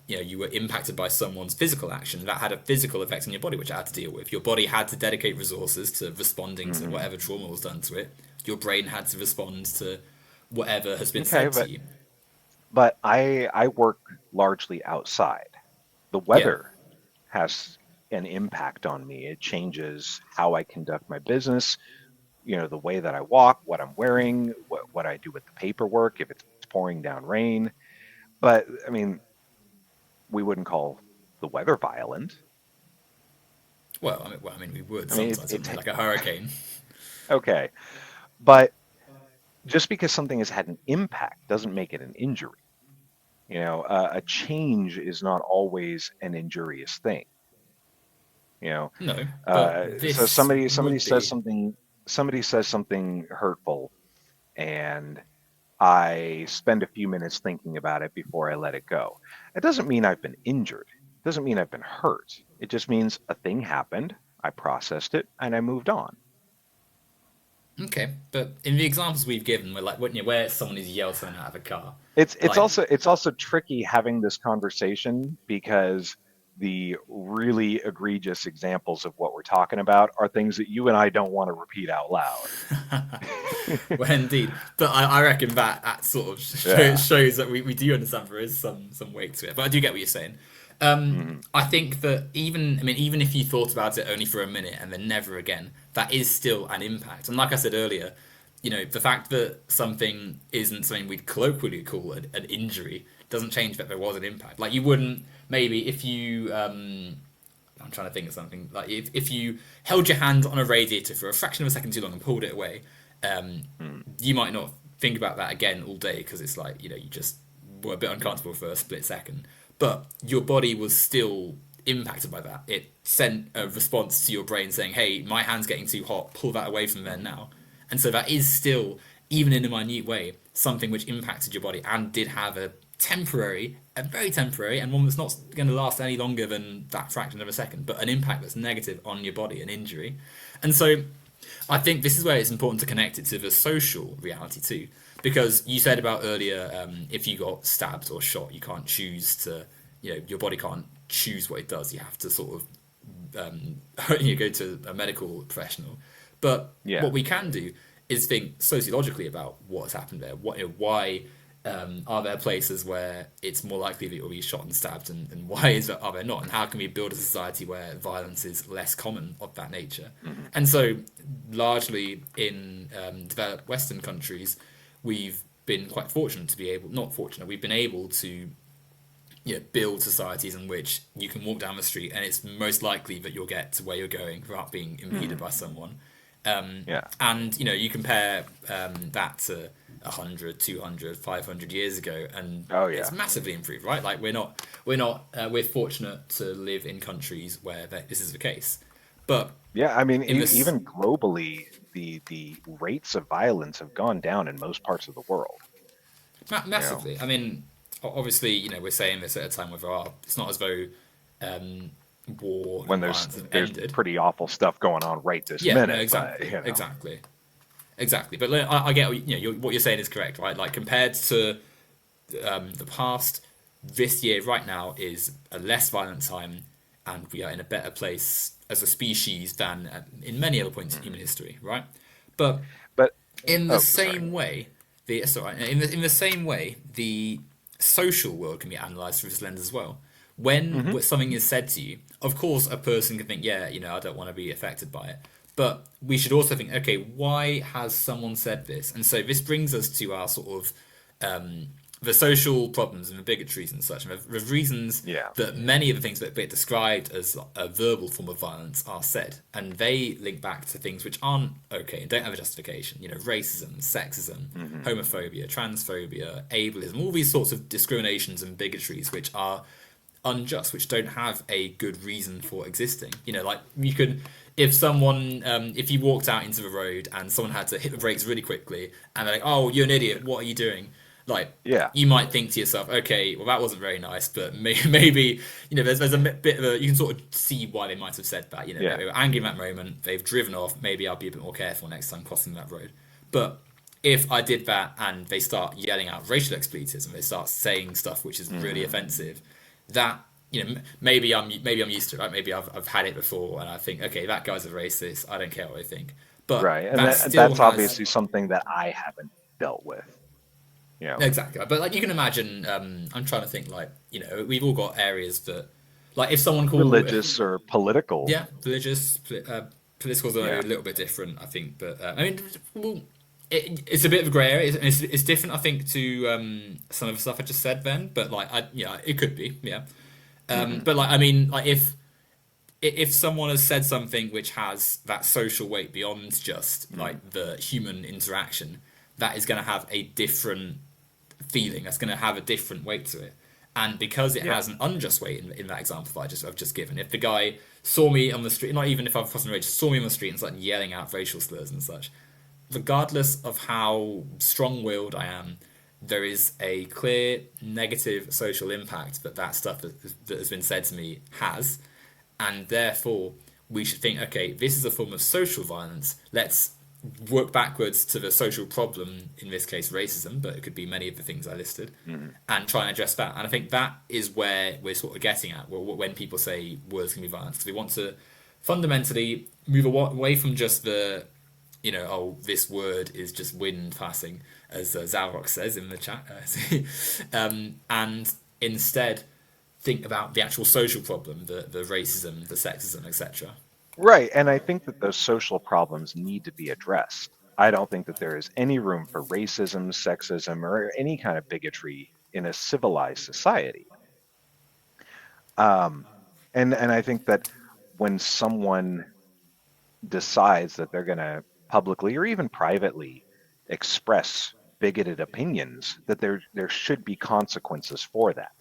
[SPEAKER 2] you were impacted by someone's physical action, that had a physical effect on your body, which it had to deal with. Your body had to dedicate resources to responding to
[SPEAKER 3] Hmm.
[SPEAKER 2] whatever trauma was done to it. Your brain had to respond to whatever has been
[SPEAKER 3] Okay,
[SPEAKER 2] said to
[SPEAKER 3] but
[SPEAKER 2] you.
[SPEAKER 3] I work largely outside. The
[SPEAKER 2] Yeah,
[SPEAKER 3] weather has an impact on me. It changes how I conduct my business, the way that I walk, what I'm wearing, what I do with the paperwork, if it's pouring down rain. But I mean, we wouldn't call the weather violent.
[SPEAKER 2] well, I mean, we would
[SPEAKER 3] I mean,
[SPEAKER 2] sometimes, wouldn't we? Like a hurricane.
[SPEAKER 3] okay. But just because something has had an impact doesn't make it an injury. A change is not always an injurious thing. You know,
[SPEAKER 2] No, but
[SPEAKER 3] so
[SPEAKER 2] this would be.
[SPEAKER 3] somebody says something hurtful, and I spend a few minutes thinking about it before I let it go. It doesn't mean I've been injured. It doesn't mean I've been hurt. It just means a thing happened, I processed it, and I moved on.
[SPEAKER 2] Okay, but in the examples we've given, where someone is yelled something out of a car,
[SPEAKER 3] It's
[SPEAKER 2] like
[SPEAKER 3] also tricky having this conversation because the really egregious examples of what we're talking about are things that you and I don't want to repeat out loud.
[SPEAKER 2] well, indeed. But I reckon that sort of
[SPEAKER 3] Yeah.
[SPEAKER 2] shows that we do understand there is some weight to it. But I do get what you're saying.
[SPEAKER 3] Hmm.
[SPEAKER 2] I think that even if you thought about it only for a minute and then never again, that is still an impact. And like I said earlier, the fact that something isn't something we'd colloquially call an injury doesn't change that there was an impact. Like you wouldn't maybe if you I'm trying to think of something like if you held your hand on a radiator for a fraction of a second too long and pulled it away, um,
[SPEAKER 3] Hmm.
[SPEAKER 2] you might not think about that again all day because it's like you just were a bit uncomfortable for a split second, but your body was still impacted by that. It sent a response to your brain saying, "Hey, my hand's getting too hot. Pull that away from there
[SPEAKER 3] Hmm.
[SPEAKER 2] now." And so that is still, even in a minute way, something which impacted your body and did have a very temporary, and one that's not going to last any longer than that fraction of a second, but an impact that's negative on your body, an injury. And so I think this is where it's important to connect it to the social reality too, because you said about earlier, if you got stabbed or shot, you can't choose to, your body can't choose what it does. You have to sort of you go to a medical professional. But
[SPEAKER 3] Yeah.
[SPEAKER 2] what we can do is think sociologically about what's happened there. Why are there places where it's more likely that you'll be shot and stabbed, and why are there not? And how can we build a society where violence is less common of that nature?
[SPEAKER 3] Hmm.
[SPEAKER 2] And so, largely in developed Western countries, we've been quite fortunate to be able, not fortunate, we've been able to build societies in which you can walk down the street and it's most likely that you'll get to where you're going without being impeded
[SPEAKER 3] Hmm.
[SPEAKER 2] by someone.
[SPEAKER 3] Yeah.
[SPEAKER 2] And you compare that to 100, 200, 500 years ago, and
[SPEAKER 3] Oh
[SPEAKER 2] it's
[SPEAKER 3] yeah.
[SPEAKER 2] massively improved, right? Like we're fortunate to live in countries where this is the case, but
[SPEAKER 3] Yeah, I mean,
[SPEAKER 2] in this
[SPEAKER 3] even globally, the rates of violence have gone down in most parts of the world. You know,
[SPEAKER 2] massively. I mean, obviously, we're saying this at a time where it's not as though um, war
[SPEAKER 3] when
[SPEAKER 2] and violence have
[SPEAKER 3] there's
[SPEAKER 2] ended.
[SPEAKER 3] pretty awful stuff going on right this
[SPEAKER 2] Yeah, no,
[SPEAKER 3] minute, but
[SPEAKER 2] exactly, exactly, exactly. But like, I get what you're saying is correct, right? Like compared to the past, this year right now is a less violent time, and we are in a better place as a species than in many other points in
[SPEAKER 3] Mhm.
[SPEAKER 2] human history, right? But
[SPEAKER 3] But
[SPEAKER 2] in the
[SPEAKER 3] oh, sorry.
[SPEAKER 2] same way, in the same way, the social world can be analysed through this lens as well. When
[SPEAKER 3] Hmm.
[SPEAKER 2] something is said to you, of course, a person can think, yeah, I don't want to be affected by it. But we should also think, okay, why has someone said this? And so this brings us to our sort of the social problems and the bigotries and such, and the reasons
[SPEAKER 3] Yeah.
[SPEAKER 2] that many of the things that get described as a verbal form of violence are said, and they link back to things which aren't okay and don't have a justification. Racism, sexism,
[SPEAKER 3] Hmm.
[SPEAKER 2] homophobia, transphobia, ableism, all these sorts of discriminations and bigotries which are unjust, which don't have a good reason for existing. Like you could, if you walked out into the road and someone had to hit the brakes really quickly and they're like, "Oh, you're an idiot. What are you doing?" Like
[SPEAKER 3] Yeah.
[SPEAKER 2] you might think to yourself, "Okay, well that wasn't very nice," but maybe there's a bit of a you can sort of see why they might have said that. Maybe
[SPEAKER 3] Yeah.
[SPEAKER 2] they were angry in that moment. They've driven off. Maybe I'll be a bit more careful next time crossing that road. But if I did that and they start yelling out racial expletives and they start saying stuff which is really
[SPEAKER 3] Hmm.
[SPEAKER 2] offensive, that maybe I'm used to it, right? Maybe I've had it before and I think, okay, that guy's a racist. I don't care what they think, but
[SPEAKER 3] Right. And
[SPEAKER 2] that still
[SPEAKER 3] that's
[SPEAKER 2] has
[SPEAKER 3] obviously something that I haven't dealt with. You know,
[SPEAKER 2] exactly. But like you can imagine, I'm trying to think like we've all got areas that like if someone called
[SPEAKER 3] religious or political.
[SPEAKER 2] yeah religious politicals are a
[SPEAKER 3] Yeah.
[SPEAKER 2] little bit different, I think. But I mean, well, it's a bit of a grey area. It's different, I think, to some of the stuff I just said then. But like, it could be, yeah.
[SPEAKER 3] Hmm.
[SPEAKER 2] But like, I mean, like if someone has said something which has that social weight beyond just
[SPEAKER 3] Hmm.
[SPEAKER 2] like the human interaction, that is going to have a different feeling. That's going to have a different weight to it. And because it
[SPEAKER 3] Yeah.
[SPEAKER 2] has an unjust weight in that example that I've just given, if the guy saw me on the street, not even if I'm crossing the road, just saw me on the street and started yelling out racial slurs and such, regardless of how strong-willed I am, there is a clear negative social impact that stuff that has been said to me has, and therefore we should think, okay, this is a form of social violence. Let's work backwards to the social problem, in this case racism, but it could be many of the things I listed,
[SPEAKER 3] Hmm.
[SPEAKER 2] and try and address that. And I think that is where we're sort of getting at when people say words can be violence, because we want to fundamentally move away from just the oh, this word is just wind passing, as Zalrock says in the chat, and instead think about the actual social problem, the racism, the sexism, etc.
[SPEAKER 3] Right. And I think that those social problems need to be addressed. I don't think that there is any room for racism, sexism, or any kind of bigotry in a civilized society. Um, and I think that when someone decides that they're going to publicly or even privately express bigoted opinions, that there should be consequences for that.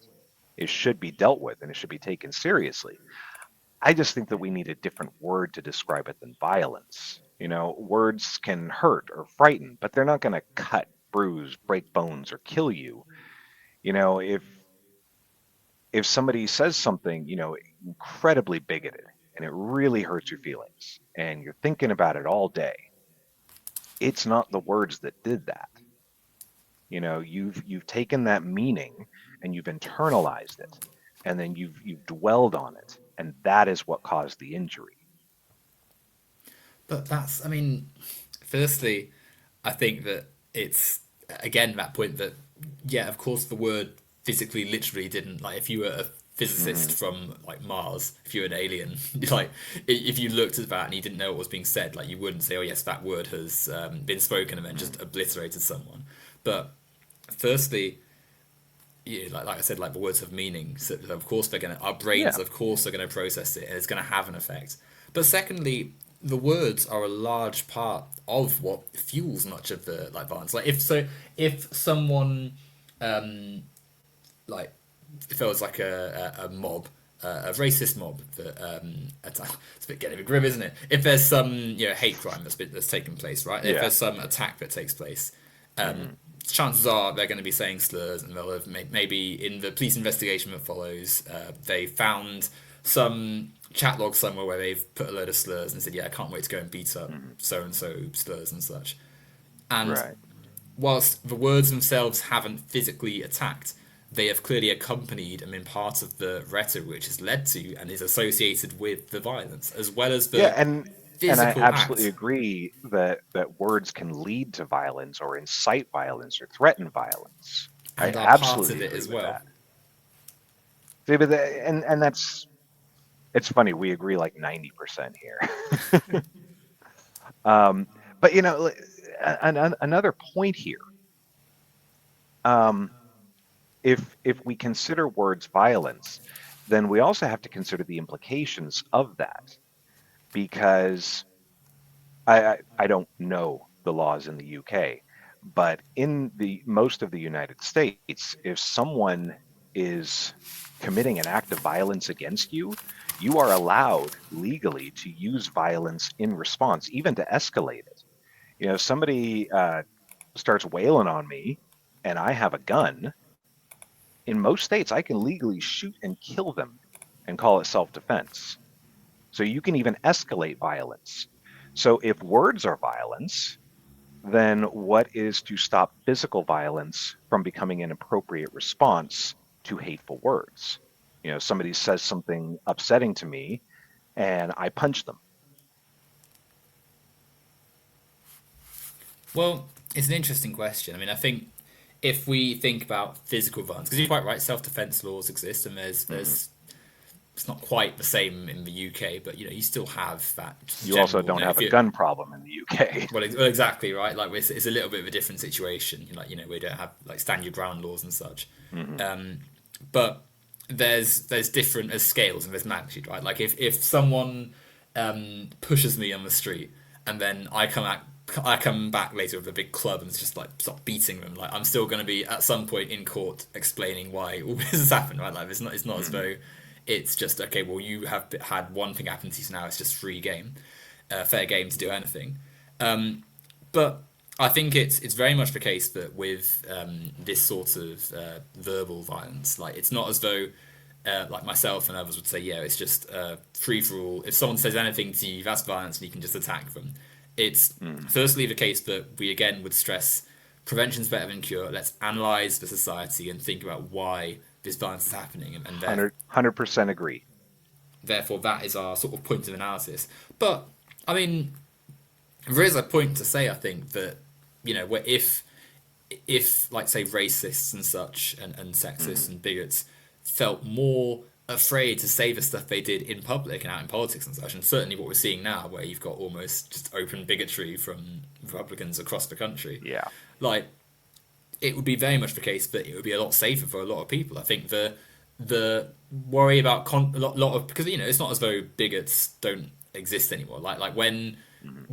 [SPEAKER 3] It should be dealt with and it should be taken seriously. I just think that we need a different word to describe it than violence. Words can hurt or frighten, but they're not going to cut, bruise, break bones, or kill you. If somebody says something, incredibly bigoted and it really hurts your feelings and you're thinking about it all day, it's not the words that did that. You've taken that meaning and you've internalized it and then you've dwelled on it and that is what caused the injury.
[SPEAKER 2] But I mean, firstly, I think that it's again that point that yeah, of course, the word physically, literally didn't like if you were a physicist
[SPEAKER 3] Hmm.
[SPEAKER 2] from like Mars, if you were an alien, like if you looked at that and you didn't know what was being said, like you wouldn't say, oh yes, that word has been spoken and then
[SPEAKER 3] Hmm.
[SPEAKER 2] just obliterated someone. But firstly, yeah, like I said, like the words have meaning. So of course our brains,
[SPEAKER 3] Yeah.
[SPEAKER 2] of course, are gonna process it, and it's gonna have an effect. But secondly, the words are a large part of what fuels much of the like violence. Like if someone like if there was like a mob, a racist mob that attack, it's a bit getting a bit grim, isn't it? If there's some hate crime that's taken place, right? If
[SPEAKER 3] Yeah.
[SPEAKER 2] there's some attack that takes place,
[SPEAKER 3] Hmm.
[SPEAKER 2] chances are they're going to be saying slurs, and they'll have maybe in the police investigation that follows, they found some chat log somewhere where they've put a load of slurs and said, "Yeah, I can't wait to go and beat up
[SPEAKER 3] Hmm.
[SPEAKER 2] so and so slurs and such." And
[SPEAKER 3] Right.
[SPEAKER 2] whilst the words themselves haven't physically attacked, they have clearly accompanied and been part of the rhetoric which has led to and is associated with the violence, as well as
[SPEAKER 3] Yeah,
[SPEAKER 2] the
[SPEAKER 3] and I
[SPEAKER 2] physical
[SPEAKER 3] absolutely
[SPEAKER 2] act.
[SPEAKER 3] agree that words can lead to violence or incite violence or threaten violence. I
[SPEAKER 2] And are part
[SPEAKER 3] absolutely
[SPEAKER 2] of it
[SPEAKER 3] agree
[SPEAKER 2] as
[SPEAKER 3] with
[SPEAKER 2] well.
[SPEAKER 3] that. See, but and that's it's funny. We agree like 90% here. um, but another point here. Um, if we consider words violence, then we also have to consider the implications of that because I don't know the laws in the UK, but in the most of the United States, if someone is committing an act of violence against you, you are allowed legally to use violence in response, even to escalate it. If somebody starts wailing on me and I have a gun, in most states, I can legally shoot and kill them and call it self-defense. So you can even escalate violence. So if words are violence, then what is to stop physical violence from becoming an appropriate response to hateful words? Somebody says something upsetting to me and I punch them.
[SPEAKER 2] Well, it's an interesting question. I mean, I think if we think about physical violence, because you're quite right, self-defense laws exist, and
[SPEAKER 3] Hmm.
[SPEAKER 2] there's it's not quite the same in the UK, but you still have that
[SPEAKER 3] You also
[SPEAKER 2] general.
[SPEAKER 3] don't have
[SPEAKER 2] If
[SPEAKER 3] a
[SPEAKER 2] you
[SPEAKER 3] gun problem in the UK.
[SPEAKER 2] well, exactly right. Like it's a little bit of a different situation. Like we don't have like stand your ground laws and such.
[SPEAKER 3] Hmm.
[SPEAKER 2] But there's different there's scales and there's magnitude, right? Like if someone pushes me on the street and then I come back later with a big club and it's just like start beating them. Like I'm still going to be at some point in court explaining why all this has happened, right? Like it's not as
[SPEAKER 3] Hmm.
[SPEAKER 2] though it's just okay. Well, you have had one thing happen to you, so now it's just free game, fair game to do anything. But I think it's very much the case that with this sort of verbal violence, like it's not as though like myself and others would say, yeah, it's just free for all. If someone says anything to you, that's violence, and you can just attack them. It's
[SPEAKER 3] Hmm.
[SPEAKER 2] firstly the case that we again would stress prevention's better than cure. Let's analyze the society and think about why this violence is happening, and
[SPEAKER 3] 100% agree.
[SPEAKER 2] therefore that is our sort of point of analysis. But I mean, there is a point to say, I think, that where if like say racists and such and
[SPEAKER 3] Hmm.
[SPEAKER 2] sexists and bigots felt more afraid to say the stuff they did in public and out in politics and such, and certainly what we're seeing now, where you've got almost just open bigotry from Republicans across the country,
[SPEAKER 3] Yeah.
[SPEAKER 2] like it would be very much the case that it would be a lot safer for a lot of people. I think the worry about lot of because it's not as though bigots don't exist anymore. Like when
[SPEAKER 3] Hmm.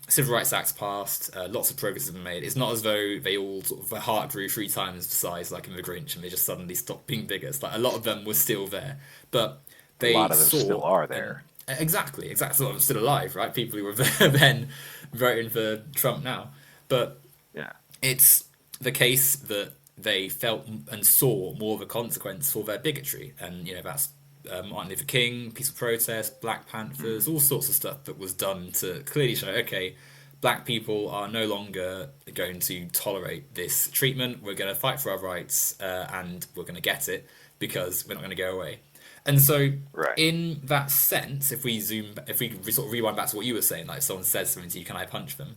[SPEAKER 2] Civil Rights Acts passed, lots of progress has been made. It's not as though they all sort of their heart grew 3 times the size, like in the Grinch, and they just suddenly stopped being bigots. Like a lot of them were still there, but
[SPEAKER 3] A lot
[SPEAKER 2] they
[SPEAKER 3] of them still
[SPEAKER 2] saw
[SPEAKER 3] are
[SPEAKER 2] and
[SPEAKER 3] there.
[SPEAKER 2] exactly, some of them still alive, right? People who were there then voting for Trump now, but
[SPEAKER 3] Yeah.
[SPEAKER 2] it's the case that they felt and saw more of a consequence for their bigotry, and that's Martin Luther King, peaceful protest, Black
[SPEAKER 3] Hmm.
[SPEAKER 2] Panthers, all sorts of stuff that was done to clearly show, okay, black people are no longer going to tolerate this treatment. We're going to fight for our rights, and we're going to get it because we're not going to go away. And so,
[SPEAKER 3] Right.
[SPEAKER 2] in that sense, if we sort of rewind back to what you were saying, like if someone says something to you, can I punch them?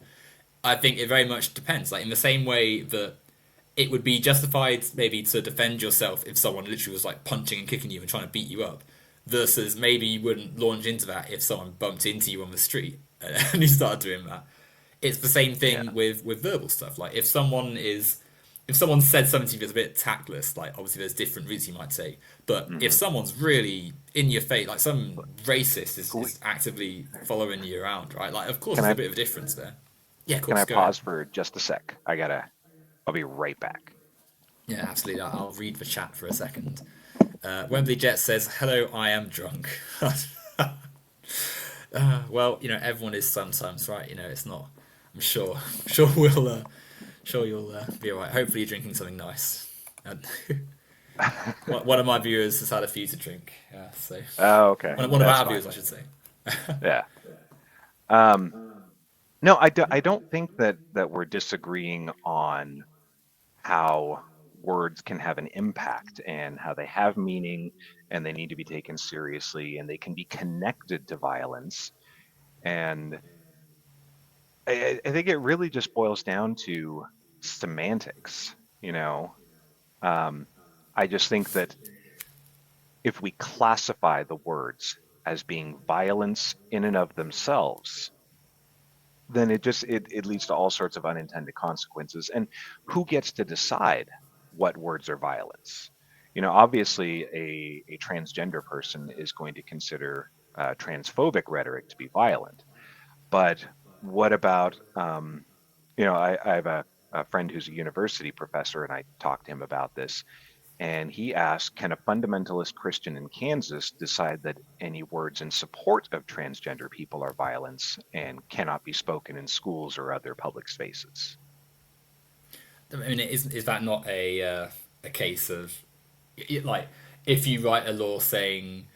[SPEAKER 2] I think it very much depends. Like in the same way that it would be justified maybe to defend yourself if someone literally was like punching and kicking you and trying to beat you up, versus maybe you wouldn't launch into that if someone bumped into you on the street and you started doing that. It's the same
[SPEAKER 3] Yeah.
[SPEAKER 2] thing with verbal stuff. Like if someone is if someone said something to you that's a bit tactless, like obviously there's different routes you might take. But if
[SPEAKER 3] Hmm.
[SPEAKER 2] someone's really in your face, like some racist
[SPEAKER 3] Can we,
[SPEAKER 2] is actively following you around, right? Like, of course,
[SPEAKER 3] can
[SPEAKER 2] there's
[SPEAKER 3] I
[SPEAKER 2] a bit of a difference there. Yeah, of
[SPEAKER 3] can I
[SPEAKER 2] course, go ahead.
[SPEAKER 3] pause for just a sec? I'll be right back.
[SPEAKER 2] Yeah, absolutely. I'll read the chat for a second. Wembley Jet says, "Hello, I am drunk." Well, everyone is sometimes, right? It's not. I'm sure. Sure, sure you'll be alright. Hopefully, you're drinking something nice. And one of my viewers has had a few to drink. So
[SPEAKER 3] Oh, okay,
[SPEAKER 2] one of
[SPEAKER 3] that's
[SPEAKER 2] our
[SPEAKER 3] fine.
[SPEAKER 2] viewers, I should say.
[SPEAKER 3] Yeah. Um, no, I don't think that we're disagreeing on how words can have an impact and how they have meaning and they need to be taken seriously and they can be connected to violence. And I think it really just boils down to semantics, you know. Um, I just think that if we classify the words as being violence in and of themselves, then it leads to all sorts of unintended consequences. And who gets to decide what words are violence? Obviously, a transgender person is going to consider transphobic rhetoric to be violent. But what about, I have a friend who's a university professor, and I talked to him about this. And he asked, can a fundamentalist Christian in Kansas decide that any words in support of transgender people are violence and cannot be spoken in schools or other public spaces?
[SPEAKER 2] I mean, is that not a case of like if you write a law saying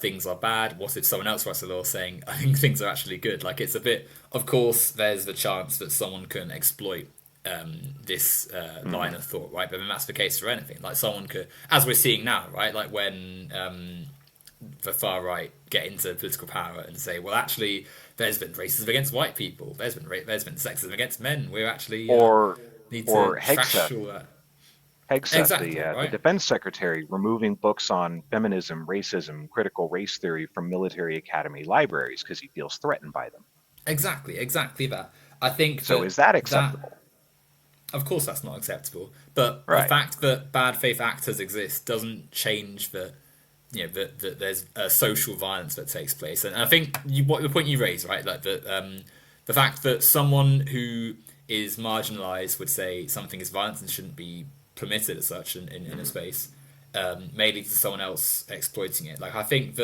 [SPEAKER 2] things are bad, what if someone else writes a law saying I think things are actually good? Like it's a bit. Of course, there's the chance that someone can exploit this line
[SPEAKER 3] Hmm.
[SPEAKER 2] of thought, right? But then that's the case for anything. Like someone could, as we're seeing now, right? Like when the far right get into political power and say, well, actually, there's been racism against white people. There's been sexism against men. We're actually
[SPEAKER 3] Or
[SPEAKER 2] need to
[SPEAKER 3] or
[SPEAKER 2] trash
[SPEAKER 3] Hegseth,
[SPEAKER 2] all that.
[SPEAKER 3] Hegseth,
[SPEAKER 2] Exactly,
[SPEAKER 3] the
[SPEAKER 2] right?
[SPEAKER 3] defense secretary, removing books on feminism, racism, critical race theory from military academy libraries because he feels threatened by them.
[SPEAKER 2] Exactly that. I think
[SPEAKER 3] So is that
[SPEAKER 2] that
[SPEAKER 3] acceptable?
[SPEAKER 2] of course that's not acceptable, but the
[SPEAKER 3] Right.
[SPEAKER 2] fact that bad faith actors exist doesn't change that that there's social violence that takes place. And I think what the point you raise, right, like the fact that someone who is marginalized would say something is violence and shouldn't be permitted as such in a
[SPEAKER 3] Hmm.
[SPEAKER 2] space may lead to someone else exploiting it. Like I think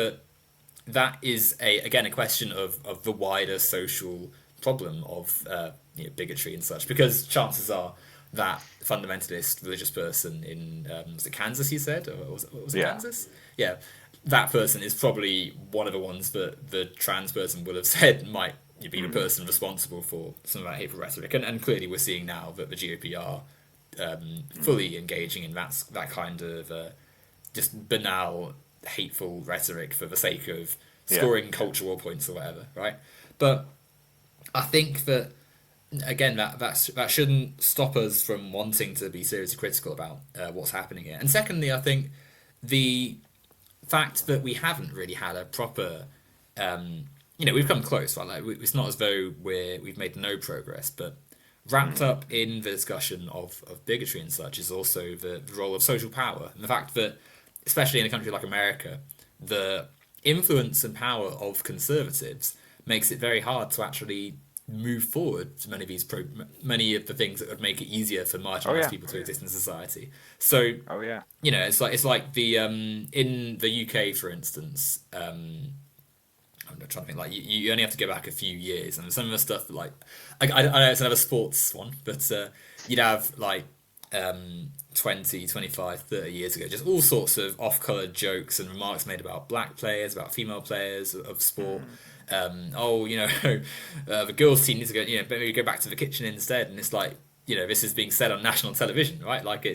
[SPEAKER 2] that is a question of the wider social problem of bigotry and such. Because chances are that fundamentalist religious person in was it Kansas? You said, or was it
[SPEAKER 3] Yeah.
[SPEAKER 2] Kansas? Yeah, that person is probably one of the ones that the trans person would have said might be the
[SPEAKER 3] Hmm.
[SPEAKER 2] person responsible for some of that hateful rhetoric. And clearly, we're seeing now that the GOP are
[SPEAKER 3] Hmm.
[SPEAKER 2] fully engaging in that kind of just banal, hateful rhetoric for the sake of
[SPEAKER 3] Yeah.
[SPEAKER 2] scoring cultural points or whatever, right? But I think that again that shouldn't stop us from wanting to be seriously critical about what's happening here. And secondly, I think the fact that we haven't really had a proper we've come close, right? Like it's not as though we've made no progress, but wrapped
[SPEAKER 3] Hmm.
[SPEAKER 2] up in the discussion of bigotry and such is also the role of social power and the fact that, especially in a country like America, the influence and power of conservatives makes it very hard to actually move forward to many of the things that would make it easier for
[SPEAKER 3] Oh
[SPEAKER 2] marginalized
[SPEAKER 3] yeah.
[SPEAKER 2] people to exist in society. So
[SPEAKER 3] Oh yeah.
[SPEAKER 2] it's like the in the UK, for instance. I'm not trying to think. Like you only have to go back a few years, and some of the stuff like I know it's another sports one, but you'd have like 20, 25, 30 years ago, just all sorts of off-color jokes and remarks made about black players, about female players of sport.
[SPEAKER 3] Hmm.
[SPEAKER 2] The girls' team needs to go. Maybe go back to the kitchen instead. And it's like this is being said on national television, right? Like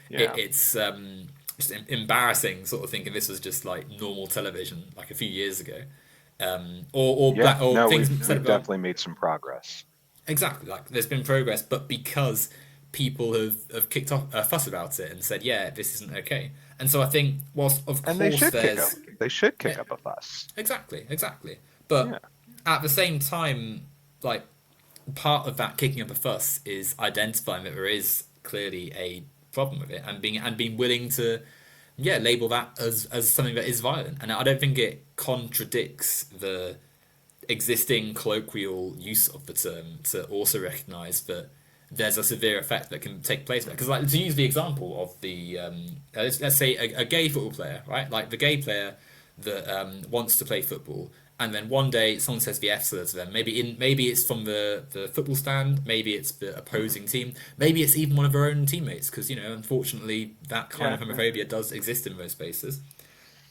[SPEAKER 3] Yeah.
[SPEAKER 2] it's just embarrassing, sort of thinking this was just like normal television like a few years ago or
[SPEAKER 3] Yeah.
[SPEAKER 2] black or
[SPEAKER 3] No,
[SPEAKER 2] things said
[SPEAKER 3] we've
[SPEAKER 2] about
[SPEAKER 3] definitely made some progress.
[SPEAKER 2] exactly like there's been progress, but because people have kicked off a fuss about it and said, yeah, this isn't okay. And so I think, whilst of
[SPEAKER 3] And they
[SPEAKER 2] course
[SPEAKER 3] should kick up.
[SPEAKER 2] there's
[SPEAKER 3] They should
[SPEAKER 2] eh,
[SPEAKER 3] kick up a fuss.
[SPEAKER 2] exactly,
[SPEAKER 3] Yeah.
[SPEAKER 2] but at the same time, like part of that kicking up a fuss is identifying that there is clearly a problem with it, and being willing to label that as something that is violent. And I don't think it contradicts the existing colloquial use of the term to also recognize that there's a severe effect that can take place. Because, like, to use the example of the let's say a gay football player, right? Like the gay player that wants to play football, and then one day someone says the F slur to them. Maybe it's from the football stand, maybe it's the opposing team, maybe it's even one of their own teammates. Because unfortunately, that kind
[SPEAKER 3] Yeah,
[SPEAKER 2] of
[SPEAKER 3] yeah.
[SPEAKER 2] homophobia does exist in most spaces.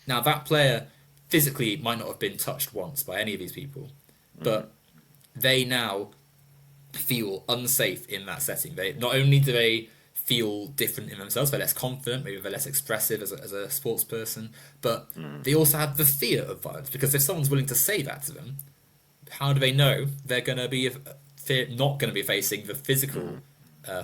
[SPEAKER 2] Now, that player physically might not have been touched once by any of these people,
[SPEAKER 3] Hmm.
[SPEAKER 2] but they now feel unsafe in that setting. They not only do they feel different in themselves, they're less confident, maybe they're less expressive as a sports person, but
[SPEAKER 3] Hmm.
[SPEAKER 2] they also have the fear of violence because if someone's willing to say that to them, how do they know they're going to be not going to be facing the
[SPEAKER 3] Hmm.
[SPEAKER 2] physical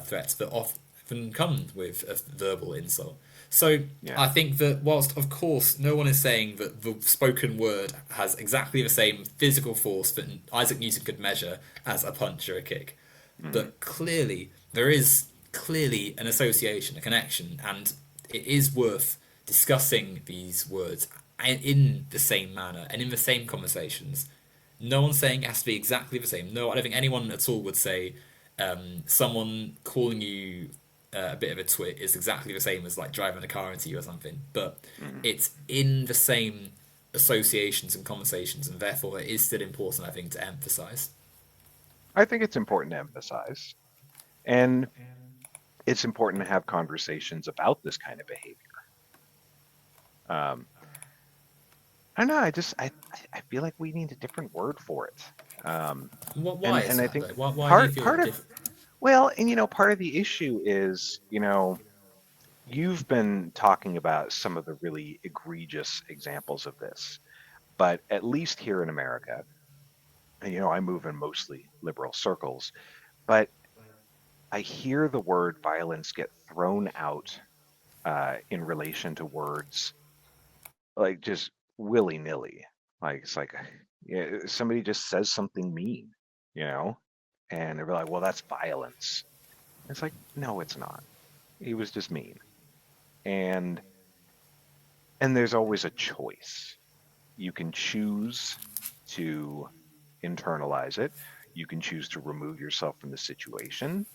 [SPEAKER 2] threats that often come with a verbal insult? So
[SPEAKER 3] Yeah.
[SPEAKER 2] I think that whilst of course no one is saying that the spoken word has exactly the same physical force that Isaac Newton could measure as a punch or a kick,
[SPEAKER 3] Hmm.
[SPEAKER 2] but clearly there is clearly an association, a connection, and it is worth discussing these words in the same manner and in the same conversations. No one's saying it has to be exactly the same. No, I don't think anyone at all would say someone calling you a bit of a twit is exactly the same as like driving a car into you or something. But
[SPEAKER 3] Hmm.
[SPEAKER 2] it's in the same associations and conversations, and therefore it is still important, I think, to emphasize.
[SPEAKER 3] I think it's important to emphasize, and it's important to have conversations about this kind of behavior. Um, I don't know. I feel like we need a different word for it. Um,
[SPEAKER 2] Why is
[SPEAKER 3] and I
[SPEAKER 2] that
[SPEAKER 3] think
[SPEAKER 2] though? Why do you feel
[SPEAKER 3] part of
[SPEAKER 2] different?
[SPEAKER 3] well, and part of the issue is, you've been talking about some of the really egregious examples of this, but at least here in America, and I move in mostly liberal circles, but I hear the word violence get thrown out in relation to words like just willy nilly. Like it's like, yeah, somebody just says something mean, you know, and they're like, well, that's violence. It's like, no, it's not. He was just mean. And there's always a choice. You can choose to internalize it. You can choose to remove yourself from the situation.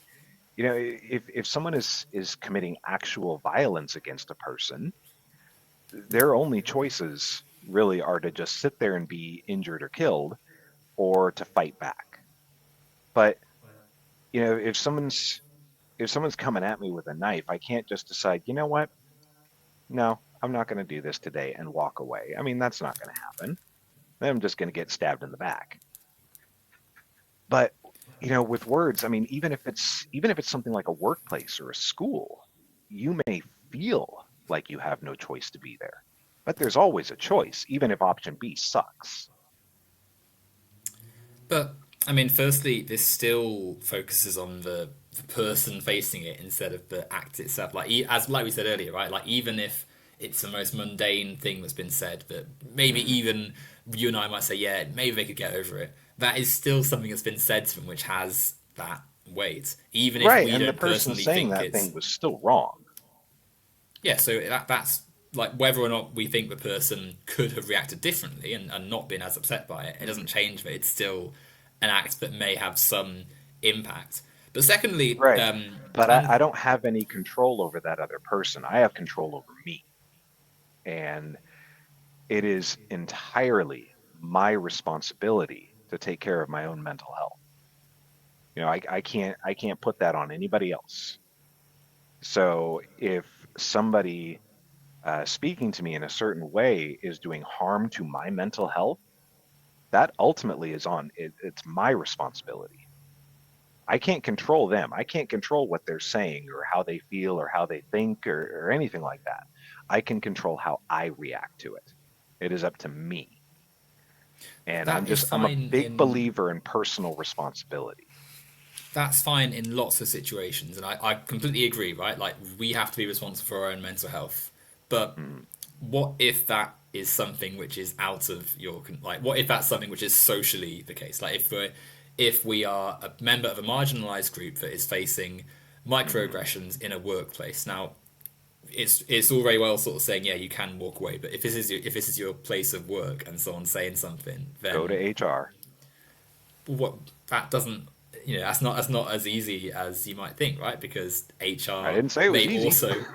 [SPEAKER 3] If someone is committing actual violence against a person, their only choices really are to just sit there and be injured or killed, or to fight back. But if someone's coming at me with a knife, I can't just decide, you know what? No, I'm not going to do this today and walk away. I mean, that's not going to happen. Then I'm just going to get stabbed in the back. But with words, I mean, even if it's something like a workplace or a school, you may feel like you have no choice to be there. But there's always a choice, even if option B sucks.
[SPEAKER 2] But I mean, firstly, this still focuses on the person facing it instead of the act itself. Like like we said earlier, right? Like even if it's the most mundane thing that's been said, that maybe
[SPEAKER 3] Hmm.
[SPEAKER 2] even you and I might say, yeah, maybe they could get over it. That is still something that's been said to them, which has that weight, even if
[SPEAKER 3] Right,
[SPEAKER 2] we
[SPEAKER 3] and the
[SPEAKER 2] don't
[SPEAKER 3] person
[SPEAKER 2] personally
[SPEAKER 3] saying
[SPEAKER 2] think
[SPEAKER 3] that
[SPEAKER 2] it's
[SPEAKER 3] thing was still wrong.
[SPEAKER 2] yeah. So that's like whether or not we think the person could have reacted differently and not been as upset by it. It doesn't change that it's still an act that may have some impact. But secondly,
[SPEAKER 3] Right. But I
[SPEAKER 2] and
[SPEAKER 3] don't have any control over that other person. I have control over me. And it is entirely my responsibility to take care of my own mental health. I can't put that on anybody else. So if somebody speaking to me in a certain way is doing harm to my mental health, that ultimately it's my responsibility. I can't control them. I can't control what they're saying or how they feel or how they think or anything like that. I can control how I react to it. It is up to me. And
[SPEAKER 2] that is
[SPEAKER 3] I'm a
[SPEAKER 2] fine
[SPEAKER 3] big
[SPEAKER 2] in
[SPEAKER 3] believer in personal responsibility.
[SPEAKER 2] that's fine in lots of situations, and I completely agree. Right, like we have to be responsible for our own mental health, but
[SPEAKER 3] Mm.
[SPEAKER 2] what if that is something which is out of your like what if that's something which is socially the case, like if we are a member of a marginalized group that is facing
[SPEAKER 3] Hmm.
[SPEAKER 2] microaggressions in a workplace. Now, it's all very well sort of saying, yeah, you can walk away, but if this is your place of work and someone's saying something,
[SPEAKER 3] Go to
[SPEAKER 2] then
[SPEAKER 3] HR.
[SPEAKER 2] what that doesn't, that's not as easy as you might think, right? Because
[SPEAKER 3] I
[SPEAKER 2] HR
[SPEAKER 3] didn't say it was
[SPEAKER 2] may
[SPEAKER 3] easy.
[SPEAKER 2] also,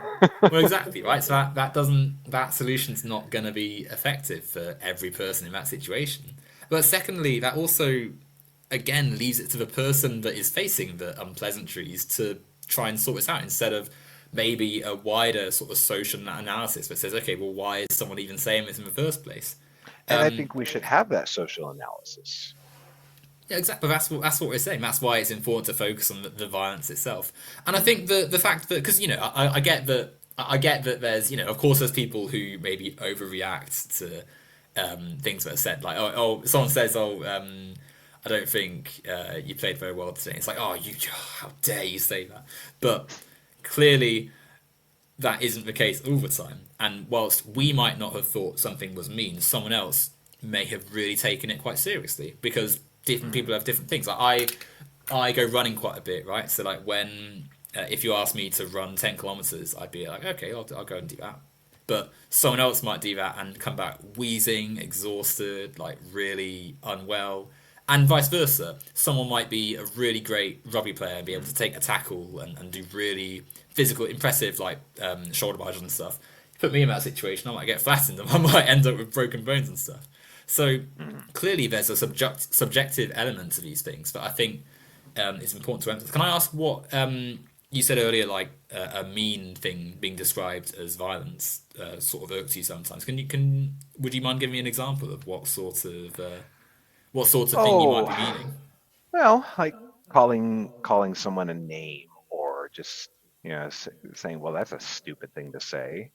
[SPEAKER 2] well, exactly, right? So that doesn't, that solution's not going to be effective for every person in that situation. But secondly, that also again leaves it to the person that is facing the unpleasantries to try and sort this out, instead of maybe a wider sort of social analysis that says, okay, well, why is someone even saying this in the first place?
[SPEAKER 3] And I think we should have that social analysis.
[SPEAKER 2] Yeah, exactly. But that's what we're saying. That's why it's important to focus on the violence itself. And I think
[SPEAKER 3] Hmm.
[SPEAKER 2] the fact that, because I get that, I get that there's, of course there's people who maybe overreact to things that are said, like, someone says, I don't think you played very well today. It's like, oh, how dare you say that? But clearly that isn't the case all the time. And whilst we might not have thought something was mean, someone else may have really taken it quite seriously, because different
[SPEAKER 3] Hmm.
[SPEAKER 2] people have different things. Like I go running quite a bit, right? So like when if you ask me to run 10 kilometers, I'd be like, okay, I'll go and do that. But someone else might do that and come back wheezing, exhausted, like really unwell. And vice versa. Someone might be a really great rugby player and be able to take a tackle and do really physical, impressive, like shoulder barges and stuff. Put me in that situation, I might get flattened and I might end up with broken bones and stuff. So
[SPEAKER 3] Hmm.
[SPEAKER 2] clearly there's a subjective element to these things, but I think it's important to emphasize. Can I ask what you said earlier, like a mean thing being described as violence, sort of irks you sometimes? Would you mind giving me an example of what sort of thing you might
[SPEAKER 3] Oh,
[SPEAKER 2] be meaning?
[SPEAKER 3] well, like calling someone a name, or just saying, "Well, that's a stupid thing to say."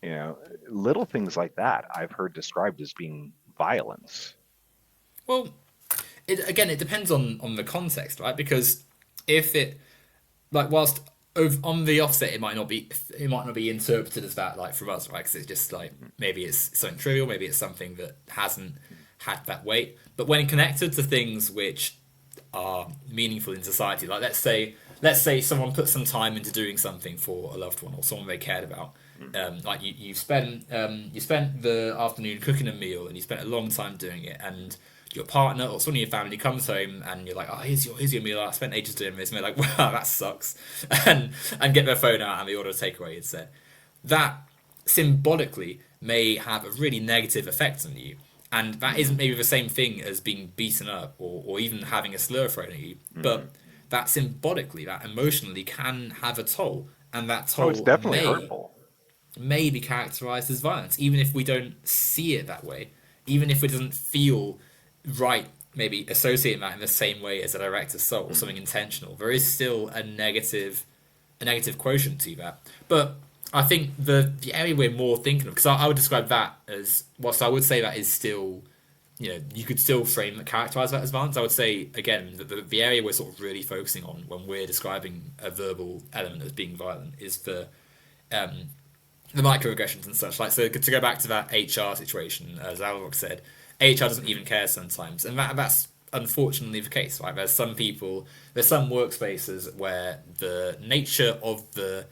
[SPEAKER 3] You know, little things like that I've heard described as being violence.
[SPEAKER 2] Well, it depends on the context, right? Because if it, like, whilst on the offset it might not be interpreted as that, like, from us, right? Because it's just like maybe it's something trivial, maybe it's something that hasn't had that weight. But when connected to things which are meaningful in society, like let's say someone put some time into doing something for a loved one or someone they cared about.
[SPEAKER 3] Hmm.
[SPEAKER 2] Like you spent the afternoon cooking a meal and you spent a long time doing it, and your partner or someone in your family comes home and you're like, oh, here's your meal. I spent ages doing this, and they're like, wow, that sucks, and get their phone out and they order a takeaway instead. That symbolically may have a really negative effect on you. And that isn't
[SPEAKER 3] Hmm.
[SPEAKER 2] maybe the same thing as being beaten up or even having a slur thrown at you.
[SPEAKER 3] Hmm.
[SPEAKER 2] But that symbolically, that emotionally can have a toll. And that
[SPEAKER 3] Oh, it's
[SPEAKER 2] toll
[SPEAKER 3] definitely hurtful.
[SPEAKER 2] may be characterized as violence, even if we don't see it that way, even if it doesn't feel right, maybe associating that in the same way as a direct assault or something
[SPEAKER 3] Hmm.
[SPEAKER 2] intentional. There is still a negative quotient to that. But I think the area we're more thinking of, because I would describe that as, whilst I would say that is still, you could still characterize that as violence. I would say again that the area we're sort of really focusing on when we're describing a verbal element as being violent is um, the microaggressions and such. Like, so to go back to that HR situation, as Alok said, HR doesn't even care sometimes, and that's unfortunately the case. Right, there's some workspaces where the nature of the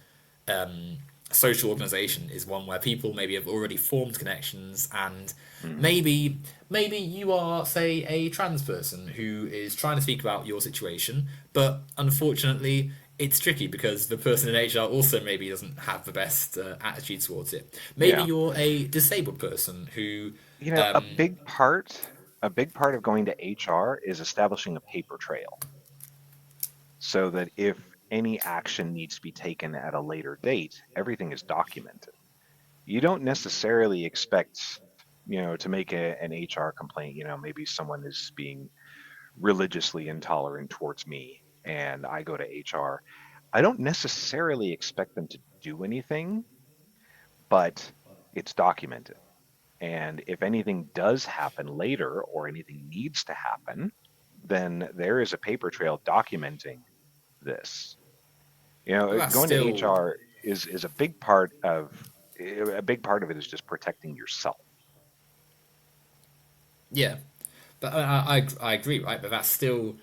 [SPEAKER 2] um, social organization is one where people maybe have already formed connections, and
[SPEAKER 3] Hmm.
[SPEAKER 2] maybe you are, say, a trans person who is trying to speak about your situation, but unfortunately it's tricky because the person in HR also maybe doesn't have the best attitude towards it. Maybe
[SPEAKER 3] Yeah.
[SPEAKER 2] you're a disabled person who
[SPEAKER 3] You know,
[SPEAKER 2] um,
[SPEAKER 3] a big part of going to HR is establishing a paper trail, so that if any action needs to be taken at a later date, everything is documented. You don't necessarily expect, to make an HR complaint. Maybe someone is being religiously intolerant towards me and I go to HR. I don't necessarily expect them to do anything, but it's documented. And if anything does happen later or anything needs to happen, then there is a paper trail documenting this.
[SPEAKER 2] but that's
[SPEAKER 3] Going to
[SPEAKER 2] still,
[SPEAKER 3] HR is a big part of it is just protecting yourself.
[SPEAKER 2] yeah. But I agree, right? But that's still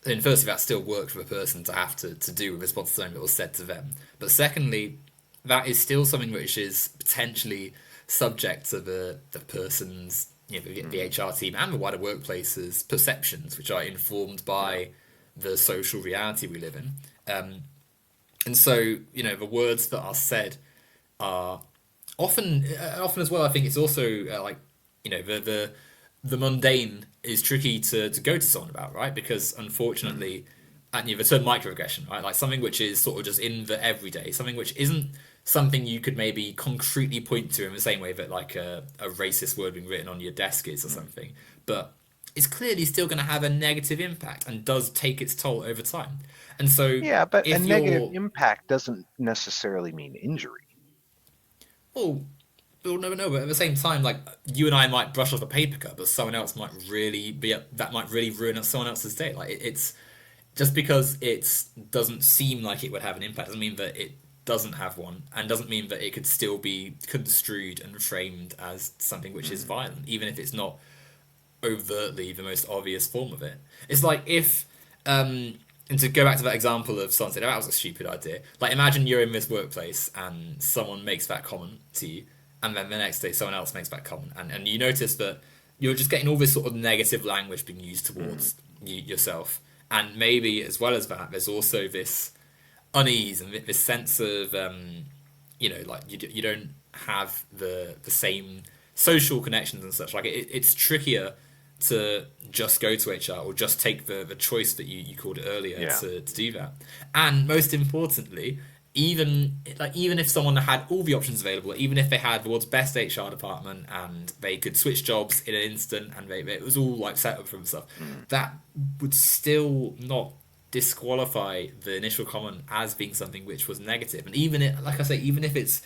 [SPEAKER 2] And firstly, that still worked for a person to have to do in response to something that was said to them. But secondly, that is still something which is potentially subject to the person's, the
[SPEAKER 3] Mm.
[SPEAKER 2] HR team and the wider workplace's perceptions, which are informed
[SPEAKER 3] Yeah.
[SPEAKER 2] by the social reality we live in. And so, the words that are said are often as well. I think it's also like, the mundane is tricky to go to someone about, right? Because
[SPEAKER 3] Mm.
[SPEAKER 2] unfortunately, and the term microaggression, right? Like something which is sort of just in the everyday, something which isn't something you could maybe concretely point to in the same way that like a racist word being written on your desk is or
[SPEAKER 3] Mm.
[SPEAKER 2] something, but it's clearly still going to have a negative impact and does take its toll over time. And so
[SPEAKER 3] Yeah, but a
[SPEAKER 2] if
[SPEAKER 3] negative
[SPEAKER 2] you're,
[SPEAKER 3] impact doesn't necessarily mean injury.
[SPEAKER 2] well, we'll never know. But at the same time, like you and I might brush off a paper cut, but someone else might really that might really ruin someone else's day. Like it's just because it doesn't seem like it would have an impact doesn't mean that it doesn't have one, and doesn't mean that it could still be construed and framed as something which is
[SPEAKER 3] Mm.
[SPEAKER 2] violent, even if it's not overtly the most obvious form of it. It's like if, and to go back to that example of someone saying, "Oh, that was a stupid idea." Like imagine you're in this workplace and someone makes that comment to you, and then the next day someone else makes that comment, and you notice that you're just getting all this sort of negative language being used
[SPEAKER 3] Mm.
[SPEAKER 2] towards yourself, and maybe as well as that, there's also this unease and this sense of like you don't have the same social connections and such. Like it's trickier to just go to HR or just take the choice that you called it earlier
[SPEAKER 3] Yeah.
[SPEAKER 2] to do that. And most importantly, even if someone had all the options available, even if they had the world's best HR department and they could switch jobs in an instant and it was all like set up for themselves,
[SPEAKER 3] Mm.
[SPEAKER 2] that would still not disqualify the initial comment as being something which was negative. And even like I say, even if it's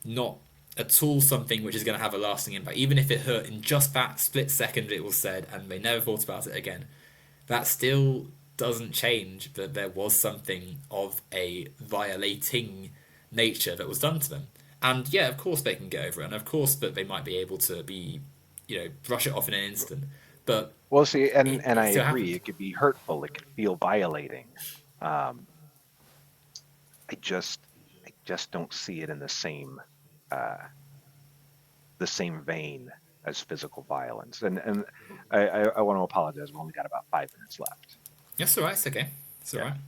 [SPEAKER 2] not at all something which is going to have a lasting impact, even if it hurt in just that split second it was said and they never thought about it again, that still doesn't change that there was something of a violating nature that was done to them. And yeah, of course they can get over it, and of course that they might be able to be, brush it off in an instant. But
[SPEAKER 3] Well, see, and
[SPEAKER 2] it
[SPEAKER 3] I
[SPEAKER 2] still
[SPEAKER 3] agree.
[SPEAKER 2] happened.
[SPEAKER 3] It could be hurtful. It could feel violating. Um, I just, I just don't see it in uh, the same vein as physical violence. And I want to apologize. We've only got about 5 minutes left.
[SPEAKER 2] That's all right. It's okay. It's all
[SPEAKER 3] Yeah.
[SPEAKER 2] right.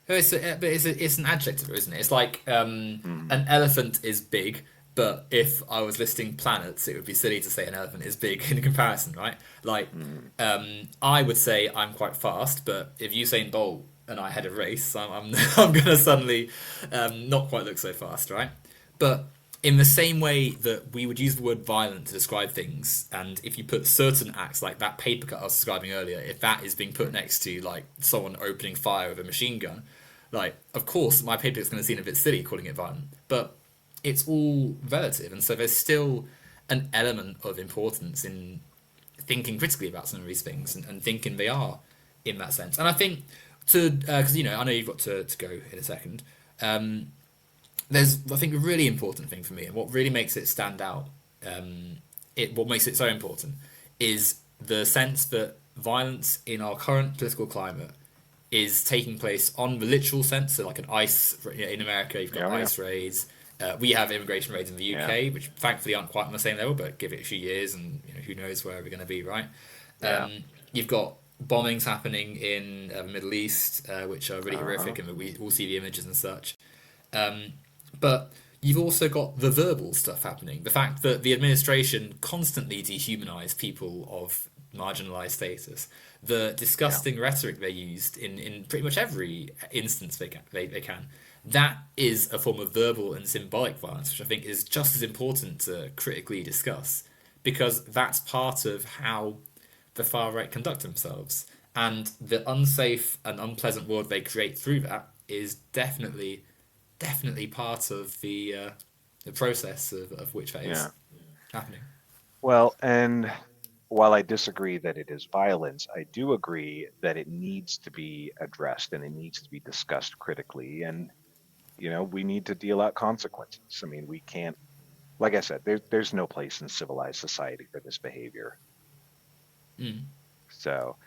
[SPEAKER 2] It's an adjective, isn't it? It's like
[SPEAKER 3] Mm.
[SPEAKER 2] an elephant is big, but if I was listing planets, it would be silly to say an elephant is big in comparison, right? Like,
[SPEAKER 3] Mm.
[SPEAKER 2] I would say I'm quite fast, but if Usain Bolt and I had a race, I'm I'm gonna suddenly not quite look so fast, right? But in the same way that we would use the word violent to describe things, and if you put certain acts like that paper cut I was describing earlier, if that is being put next to like someone opening fire with a machine gun, like of course my paper is going to seem a bit silly calling it violent, but it's all relative, and so there's still an element of importance in thinking critically about some of these things and thinking they are in that sense. And I think to because I know you've got to go in a second. There's I think a really important thing for me, and what really makes it stand out, what makes it so important, is the sense that violence in our current political climate is taking place on the literal sense. So, like an ICE in America, you've got
[SPEAKER 3] Yeah. Yeah.
[SPEAKER 2] ICE raids. We have immigration raids in the
[SPEAKER 3] Yeah.
[SPEAKER 2] UK, which thankfully aren't quite on the same level, but give it a few years, and who knows where we're going to be, right?
[SPEAKER 3] Yeah.
[SPEAKER 2] You've got bombings happening in the Middle East, which are really
[SPEAKER 3] Uh-huh.
[SPEAKER 2] horrific, and we all see the images and such. But you've also got the verbal stuff happening. The fact that the administration constantly dehumanize people of marginalized status, the
[SPEAKER 3] Yeah.
[SPEAKER 2] disgusting rhetoric they used in pretty much every instance they can, that is a form of verbal and symbolic violence, which I think is just as important to critically discuss, because that's part of how the far right conduct themselves. And the unsafe and unpleasant world they create through that is definitely part of the process of which that is
[SPEAKER 3] Yeah.
[SPEAKER 2] happening.
[SPEAKER 3] Well, and while I disagree that it is violence, I do agree that it needs to be addressed and it needs to be discussed critically. And, we need to deal out consequences. I mean, we can't, like I said, there's no place in civilized society for this behavior.
[SPEAKER 2] Mm.
[SPEAKER 3] So,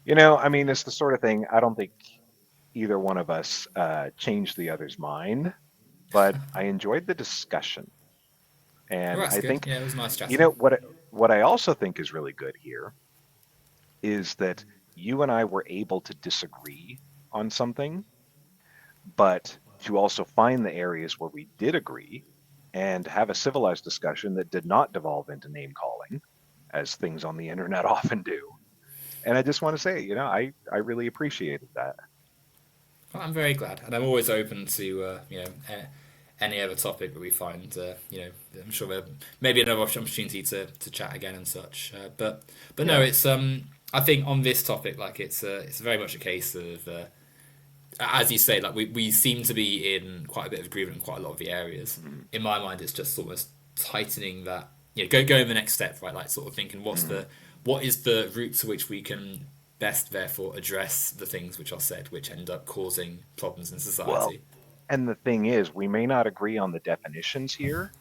[SPEAKER 3] I mean, it's the sort of thing I don't think either one of us changed the other's mind, but I enjoyed the discussion.
[SPEAKER 2] Oh,
[SPEAKER 3] And
[SPEAKER 2] that's
[SPEAKER 3] I
[SPEAKER 2] good.
[SPEAKER 3] think,
[SPEAKER 2] Yeah, it was nice
[SPEAKER 3] you
[SPEAKER 2] chatting.
[SPEAKER 3] know, what I also think is really good here is that you and I were able to disagree on something, but to also find the areas where we did agree and have a civilized discussion that did not devolve into name calling, as things on the internet often do. And I just want to say, I really appreciated that.
[SPEAKER 2] Well, I'm very glad, and I'm always open to any other topic that we find. I'm sure there may be another opportunity to chat again and such. But no,
[SPEAKER 3] Yeah.
[SPEAKER 2] it's I think on this topic, like it's very much a case of as you say, like we seem to be in quite a bit of agreement in quite a lot of the areas.
[SPEAKER 3] Mhm.
[SPEAKER 2] In my mind, it's just almost tightening that. Going the next step, right? Like sort of thinking,
[SPEAKER 3] Mhm.
[SPEAKER 2] what is the route to which we can best, therefore, address the things which are said, which end up causing problems in
[SPEAKER 3] Well,
[SPEAKER 2] society.
[SPEAKER 3] and the thing is, we may not agree on the definitions here,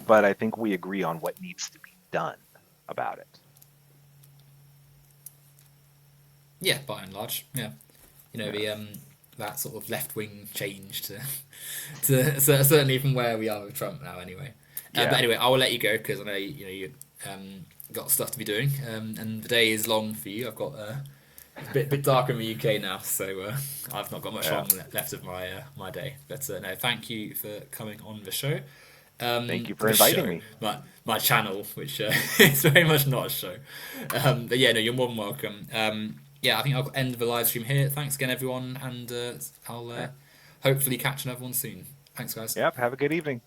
[SPEAKER 3] but I think we agree on what needs to be done about it.
[SPEAKER 2] Yeah, by and large, yeah.
[SPEAKER 3] Yeah.
[SPEAKER 2] The that sort of left wing change to certainly from where we are with Trump now, anyway. But
[SPEAKER 3] Yeah.
[SPEAKER 2] anyway, I will let you go because I know you got stuff to be doing, and the day is long for you. I've got it's a bit darker in the UK now, so I've not got much
[SPEAKER 3] Yeah.
[SPEAKER 2] long left of my day. But no, thank you for coming on the show.
[SPEAKER 3] Thank you for
[SPEAKER 2] The
[SPEAKER 3] inviting
[SPEAKER 2] show,
[SPEAKER 3] me.
[SPEAKER 2] my channel, which is very much not a show. But yeah, no, you're more than welcome. Yeah, I think I'll end the live stream here. Thanks again, everyone, and I'll
[SPEAKER 3] Yeah.
[SPEAKER 2] hopefully catch another one soon. Thanks, guys.
[SPEAKER 3] Yep. Have a good evening.